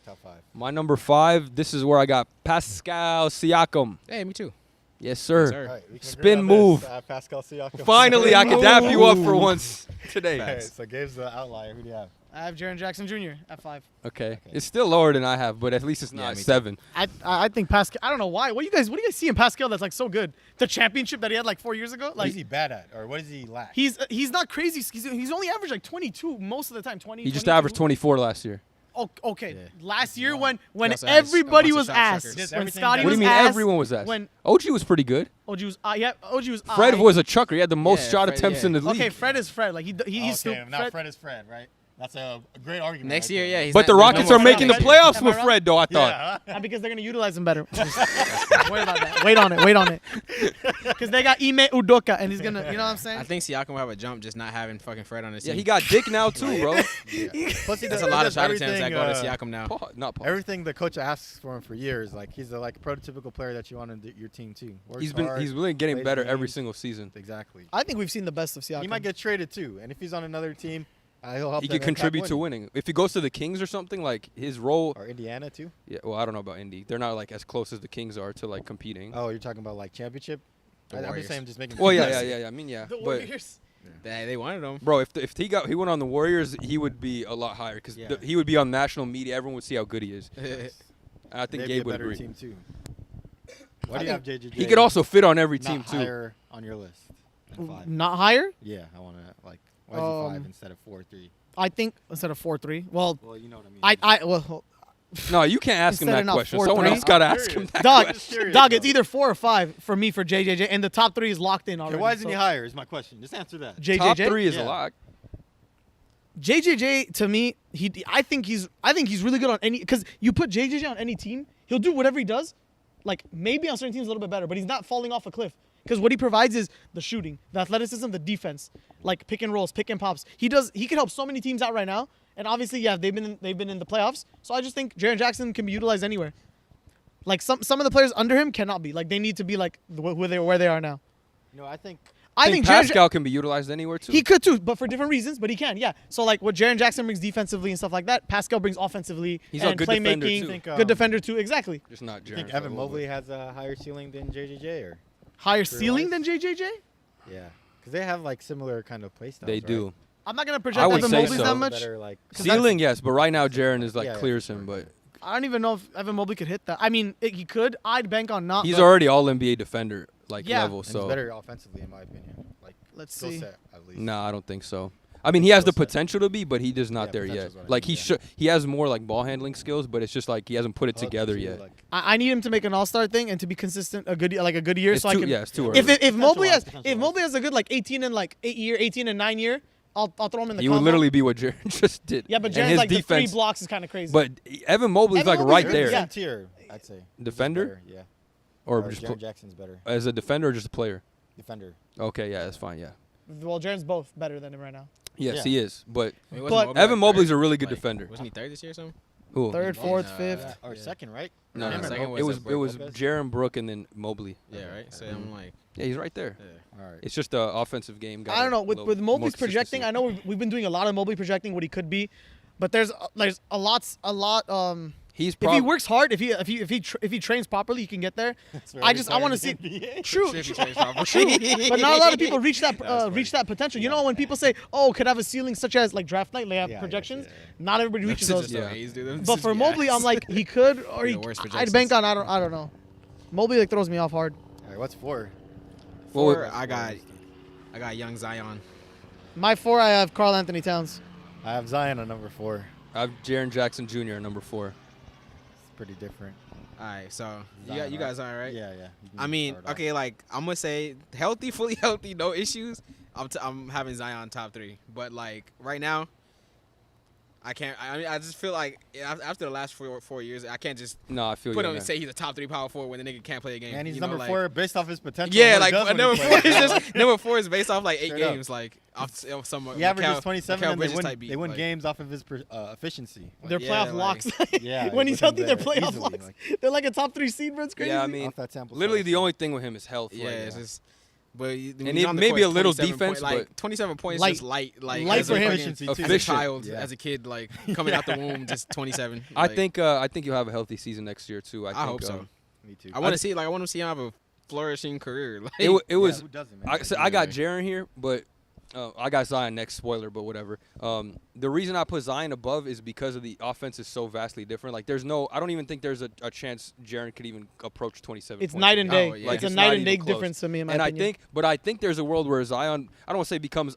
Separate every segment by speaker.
Speaker 1: top 5.
Speaker 2: My number 5, this is where I got Pascal Siakam.
Speaker 3: Hey, me too.
Speaker 2: Yes, sir.
Speaker 3: Yes, sir.
Speaker 1: All right, we can
Speaker 2: Spin
Speaker 1: agree on
Speaker 2: move.
Speaker 1: this. Pascal Siakam.
Speaker 2: Finally, I can dap you up for once today.
Speaker 1: All right, so Gabe's the outlier. Who do you have?
Speaker 4: I have Jaren Jackson Jr. at 5.
Speaker 2: Okay. It's still lower than I have, but at least it's
Speaker 3: Yeah,
Speaker 2: not
Speaker 3: me too.
Speaker 2: 7.
Speaker 4: I think Pascal. I don't know why. What do you guys see in Pascal that's like so good? The championship that he had like 4 years ago.
Speaker 1: What
Speaker 4: Like
Speaker 1: is he bad at, or what does he lack?
Speaker 4: he's not crazy. He's only averaged like 22 most of the time. 20.
Speaker 2: He just
Speaker 4: 22.
Speaker 2: averaged 24 last year.
Speaker 4: Oh, okay.
Speaker 3: Yeah.
Speaker 4: Last year
Speaker 3: He
Speaker 4: when
Speaker 3: also has a
Speaker 4: everybody
Speaker 3: bunch of
Speaker 4: was
Speaker 3: shot
Speaker 4: ass,
Speaker 3: chuckers.
Speaker 1: Just
Speaker 4: when
Speaker 1: everything
Speaker 4: Scotty
Speaker 1: that-
Speaker 2: What do
Speaker 4: was
Speaker 2: you mean
Speaker 4: ass,
Speaker 2: everyone was ass?
Speaker 4: when
Speaker 2: OG was pretty good.
Speaker 4: OG was OG was
Speaker 2: Fred was a chucker. He had the most
Speaker 3: Yeah,
Speaker 2: shot
Speaker 3: Fred,
Speaker 2: attempts
Speaker 3: yeah.
Speaker 2: in the league.
Speaker 4: okay. Fred is Fred. Like he's still
Speaker 1: okay, now Fred is Fred, right? That's a great argument.
Speaker 3: Next
Speaker 1: right
Speaker 3: year,
Speaker 1: there.
Speaker 3: yeah. He's
Speaker 2: But the
Speaker 3: not-
Speaker 2: Rockets
Speaker 3: no
Speaker 2: are
Speaker 3: more
Speaker 2: making the
Speaker 3: Fred next year.
Speaker 2: playoffs
Speaker 4: Am I
Speaker 2: with
Speaker 4: wrong?
Speaker 2: Fred, though, I thought.
Speaker 1: Yeah.
Speaker 4: because they're gonna utilize him better. Worry about that. Wait on it. Because they got Ime Udoka and he's gonna. You know what I'm saying?
Speaker 3: I think Siakam will have a jump just not having fucking Fred on his
Speaker 2: Yeah,
Speaker 3: team.
Speaker 2: he got dick now, too, bro.
Speaker 1: Yeah. Plus, he
Speaker 3: That's
Speaker 1: does,
Speaker 3: a lot
Speaker 1: he
Speaker 3: of
Speaker 1: does
Speaker 3: shot attempts that
Speaker 1: everything,
Speaker 3: go to Siakam now.
Speaker 2: Not Paul.
Speaker 1: Everything the coach asks for him for years, like he's the prototypical player that you want on your team too. Works
Speaker 2: He's
Speaker 1: hard,
Speaker 2: really getting
Speaker 1: plays
Speaker 2: better every
Speaker 1: games.
Speaker 2: single season.
Speaker 1: Exactly.
Speaker 4: I think we've seen the best of Siakam.
Speaker 1: He might get traded too, and if he's on another team, he'll help.
Speaker 2: He
Speaker 1: them
Speaker 2: could
Speaker 1: impact
Speaker 2: contribute to winning. If he goes to the Kings or something, like his role.
Speaker 1: Or Indiana too.
Speaker 2: Yeah, well, I don't know about Indy. They're not like as close as the Kings are to like competing.
Speaker 1: Oh, you're talking about like championship.
Speaker 3: The
Speaker 1: I'm
Speaker 3: Warriors.
Speaker 1: just saying, just making.
Speaker 2: Well, yeah. I mean, yeah.
Speaker 4: The
Speaker 2: But
Speaker 4: Warriors.
Speaker 3: They wanted him.
Speaker 2: bro, if he went on the Warriors, he would be a lot higher because
Speaker 3: Yeah.
Speaker 2: he would be on national media. Everyone would see how good he is. I think
Speaker 1: Maybe
Speaker 2: Gabe
Speaker 1: a
Speaker 2: would
Speaker 1: better
Speaker 2: agree.
Speaker 1: team too. Why do you have JJJ?
Speaker 2: He could also fit on every
Speaker 1: not
Speaker 2: team too.
Speaker 1: higher on your list than 5.
Speaker 4: Not higher.
Speaker 1: Yeah, I want to like. Why is he 5
Speaker 4: Um,
Speaker 1: instead of 4-3?
Speaker 4: I think instead of 4-3. Well,
Speaker 1: Well, you know what I mean.
Speaker 4: well,
Speaker 2: No, you can't ask him
Speaker 4: Instead
Speaker 2: that
Speaker 4: of not
Speaker 2: question.
Speaker 4: 4-3.
Speaker 2: Someone else got to
Speaker 1: I'm
Speaker 2: ask him
Speaker 1: curious.
Speaker 2: that
Speaker 4: dog,
Speaker 2: question.
Speaker 1: curious,
Speaker 4: dog,
Speaker 1: though.
Speaker 4: it's either 4 or 5 for me for JJJ, and the top 3 is locked in already.
Speaker 1: Okay, why isn't
Speaker 4: so
Speaker 1: he higher? Is my question. Just answer that.
Speaker 4: JJJ?
Speaker 2: Top 3 is
Speaker 1: Yeah.
Speaker 2: a lot.
Speaker 4: JJJ to me, I think he's really good on any, because you put JJJ on any team, he'll do whatever he does. Like maybe on certain teams a little bit better, but he's not falling off a cliff. Because what he provides is the shooting, the athleticism, the defense, like pick and rolls, pick and pops. He can help so many teams out right now. And obviously, yeah, they've been in the playoffs. So I just think Jaren Jackson can be utilized anywhere. Like some of the players under him cannot be. Like they need to be like where they are now.
Speaker 1: No, I think.
Speaker 4: I think Jaren
Speaker 2: Pascal can be utilized anywhere too.
Speaker 4: he could too, but for different reasons. But he can, yeah. So like what Jaren Jackson brings defensively and stuff like that, Pascal brings offensively
Speaker 2: He's a
Speaker 4: and
Speaker 2: good defender,
Speaker 4: playmaking.
Speaker 2: too.
Speaker 1: Think,
Speaker 4: Good defender too, exactly.
Speaker 2: Just not
Speaker 1: You think
Speaker 2: Jaren.
Speaker 1: Evan Mobley has a higher ceiling than JJJ, or
Speaker 4: Higher
Speaker 1: Career-wise?
Speaker 4: ceiling than JJJ.
Speaker 1: yeah, because they have like similar kind of play styles.
Speaker 2: They
Speaker 1: right?
Speaker 2: do.
Speaker 4: I'm not gonna
Speaker 2: I
Speaker 4: project
Speaker 2: would
Speaker 4: Evan
Speaker 2: say
Speaker 4: Mobley
Speaker 2: so.
Speaker 4: that much.
Speaker 1: Better, like,
Speaker 4: 'Cause that's-
Speaker 2: Ceiling, yes, but right now Jaren is like
Speaker 1: Yeah, yeah,
Speaker 2: clears
Speaker 1: for
Speaker 2: him.
Speaker 1: sure.
Speaker 2: But
Speaker 4: I don't even know if Evan Mobley could hit that. I mean, he could. I'd bank on not.
Speaker 2: he's
Speaker 4: but
Speaker 2: already all NBA defender like
Speaker 4: Yeah.
Speaker 2: level.
Speaker 1: and he's
Speaker 2: So
Speaker 1: better offensively, in my opinion. Like
Speaker 4: Let's
Speaker 1: skill
Speaker 4: see.
Speaker 1: set, at least.
Speaker 2: no, I don't think so. I mean, he has the
Speaker 1: Skill set.
Speaker 2: potential to be, but he does not
Speaker 1: Yeah,
Speaker 2: there yet.
Speaker 1: potential's what I
Speaker 2: Like
Speaker 1: mean,
Speaker 2: he
Speaker 1: yeah.
Speaker 2: should. He has more like ball handling skills, but it's just like he hasn't put it
Speaker 1: Hook,
Speaker 2: together
Speaker 1: too,
Speaker 2: yet.
Speaker 1: like,
Speaker 4: I need him to make an All-Star thing and to be consistent a good year,
Speaker 2: It's
Speaker 4: so I
Speaker 2: too,
Speaker 4: can.
Speaker 2: yeah, it's too early.
Speaker 4: If Mobley has
Speaker 1: Potential-wise.
Speaker 4: if Mobley has a good like 18 and 9 year, I'll throw him in the.
Speaker 2: he would
Speaker 4: combo.
Speaker 2: literally be what Jaren just did.
Speaker 4: Yeah, but
Speaker 2: And
Speaker 4: Jaren's
Speaker 2: his
Speaker 4: like the 3
Speaker 2: defense,
Speaker 4: blocks is kind of crazy.
Speaker 2: But Evan Mobley's
Speaker 4: Evan
Speaker 2: like
Speaker 4: Mobley's
Speaker 2: right
Speaker 4: good,
Speaker 2: there.
Speaker 1: They're
Speaker 4: yeah.
Speaker 1: the same tier, I'd say. He's just
Speaker 2: Defender?
Speaker 1: better, yeah.
Speaker 2: Or
Speaker 1: Or
Speaker 2: just
Speaker 1: Jaren Jackson's better.
Speaker 2: as a defender or just a player.
Speaker 1: Defender.
Speaker 2: Okay, yeah, that's fine. Yeah.
Speaker 4: well, Jaren's both better than him right now.
Speaker 2: Yes,
Speaker 1: Yeah.
Speaker 2: he is. But
Speaker 3: I mean,
Speaker 4: But-
Speaker 3: wasn't Mobley,
Speaker 2: Evan
Speaker 3: like,
Speaker 2: Mobley's
Speaker 3: third?
Speaker 2: a really good
Speaker 3: Like,
Speaker 2: defender.
Speaker 3: Wasn't he third this year or something?
Speaker 2: Who?
Speaker 4: Third, fourth,
Speaker 3: Nah,
Speaker 4: fifth.
Speaker 1: Or second, right?
Speaker 2: No,
Speaker 3: Yeah,
Speaker 2: no,
Speaker 3: second
Speaker 2: no.
Speaker 3: was
Speaker 2: It was
Speaker 1: Lopez.
Speaker 2: Jaren Brook and then Mobley.
Speaker 3: Yeah, right. So
Speaker 2: Mhm.
Speaker 3: I'm like,
Speaker 2: Yeah, he's right there.
Speaker 3: yeah.
Speaker 1: All right.
Speaker 2: It's just the offensive game.
Speaker 4: I don't know. With Mobley's projecting, I know we've been doing a lot of Mobley projecting what he could be, but there's a lot.
Speaker 2: he's
Speaker 4: If he
Speaker 2: probably
Speaker 4: works hard, if he trains properly, he can get there.
Speaker 1: That's where
Speaker 4: I
Speaker 1: every
Speaker 4: want to
Speaker 1: player
Speaker 4: see.
Speaker 1: in the NBA.
Speaker 4: True,
Speaker 3: If he
Speaker 4: true,
Speaker 3: trains properly.
Speaker 4: true. But not a lot of people reach that
Speaker 3: That's
Speaker 4: reach that potential. You know, when people say, "Oh, could have a ceiling such as like draft night," they have
Speaker 1: Yeah,
Speaker 4: projections.
Speaker 1: yeah.
Speaker 4: Not everybody reaches
Speaker 3: This is
Speaker 4: those.
Speaker 3: just
Speaker 2: Yeah.
Speaker 3: the A's do them.
Speaker 4: But
Speaker 3: This
Speaker 4: for
Speaker 3: is
Speaker 4: Mobley,
Speaker 3: BS.
Speaker 4: I'm like he could or
Speaker 3: The
Speaker 4: he.
Speaker 3: worst
Speaker 4: I'd
Speaker 3: projections.
Speaker 4: bank on. I don't know. Mobley like throws me off hard.
Speaker 1: All right, what's 4?
Speaker 3: Four, I got young Zion.
Speaker 4: My 4, I have Karl Anthony Towns.
Speaker 1: I have Zion on number 4.
Speaker 2: I have Jaren Jackson Jr. at number 4.
Speaker 1: It's pretty different.
Speaker 3: All right, so
Speaker 1: Zion,
Speaker 3: you guys are right.
Speaker 1: Yeah, yeah. You can
Speaker 3: I mean,
Speaker 1: start off.
Speaker 3: okay, like I'm gonna say healthy, fully healthy, no issues. I'm having Zion top 3, but like right now, I can't. I mean, I just feel like after the last 4 years, I can't just
Speaker 2: No, I feel
Speaker 3: put
Speaker 2: you.
Speaker 3: him
Speaker 2: man.
Speaker 3: and say he's a top 3 power forward when the nigga can't play a game.
Speaker 1: And he's
Speaker 3: you know,
Speaker 1: number
Speaker 3: like,
Speaker 1: 4 based off his potential.
Speaker 3: Yeah,
Speaker 1: and what
Speaker 3: like
Speaker 1: he does when
Speaker 3: number
Speaker 1: he
Speaker 3: 4
Speaker 1: plays.
Speaker 3: is just number 4 is based off like 8
Speaker 1: Straight up.
Speaker 3: games, like off some.
Speaker 1: He averages
Speaker 3: Mikal-
Speaker 1: 27
Speaker 3: Mikal
Speaker 1: and they
Speaker 3: Bridges
Speaker 1: win,
Speaker 3: type beat,
Speaker 1: they win
Speaker 3: like-
Speaker 1: games off of his efficiency. Like,
Speaker 4: They're
Speaker 3: yeah,
Speaker 4: playoff
Speaker 3: like-
Speaker 4: locks.
Speaker 1: Yeah,
Speaker 4: when
Speaker 1: he
Speaker 4: he's
Speaker 1: puts
Speaker 4: healthy,
Speaker 1: them
Speaker 4: they're
Speaker 1: there
Speaker 4: playoff
Speaker 1: easily,
Speaker 4: locks.
Speaker 1: like-
Speaker 4: They're like a top 3 seed, bro. It's crazy.
Speaker 2: Yeah, I mean,
Speaker 1: off that sample
Speaker 2: literally
Speaker 1: size.
Speaker 2: the only thing with him is health.
Speaker 3: Yeah,
Speaker 2: like,
Speaker 3: it's just But
Speaker 2: And it may be a little defense,
Speaker 3: like 27 points,
Speaker 4: Light.
Speaker 3: just light
Speaker 4: Light
Speaker 3: as
Speaker 4: for
Speaker 3: a
Speaker 4: him.
Speaker 3: fucking-
Speaker 1: Efficiency, too.
Speaker 3: as a
Speaker 2: Efficient.
Speaker 3: child,
Speaker 1: Yeah.
Speaker 3: as a kid, like coming out the womb, just 27.
Speaker 2: I
Speaker 3: like,
Speaker 2: think you'll have a healthy season next year too. I
Speaker 3: hope so.
Speaker 1: Me too.
Speaker 3: I want to see I want to see him have a flourishing career. Like,
Speaker 2: It was.
Speaker 1: Who doesn't, man?
Speaker 2: I got Jaren here, but I got Zion next. Spoiler, but whatever. The reason I put Zion above is because of the offense is so vastly different. Like, I don't even think there's a chance Jaren could even approach 27.
Speaker 4: It's
Speaker 2: points
Speaker 4: night
Speaker 2: a
Speaker 4: and
Speaker 2: game.
Speaker 4: day.
Speaker 3: Oh, yeah.
Speaker 4: It's
Speaker 2: Like,
Speaker 4: a
Speaker 2: it's
Speaker 4: night
Speaker 2: not
Speaker 4: and day
Speaker 2: even close.
Speaker 4: difference to me, in my
Speaker 2: And
Speaker 4: opinion.
Speaker 2: I think there's a world where Zion, I don't want to say becomes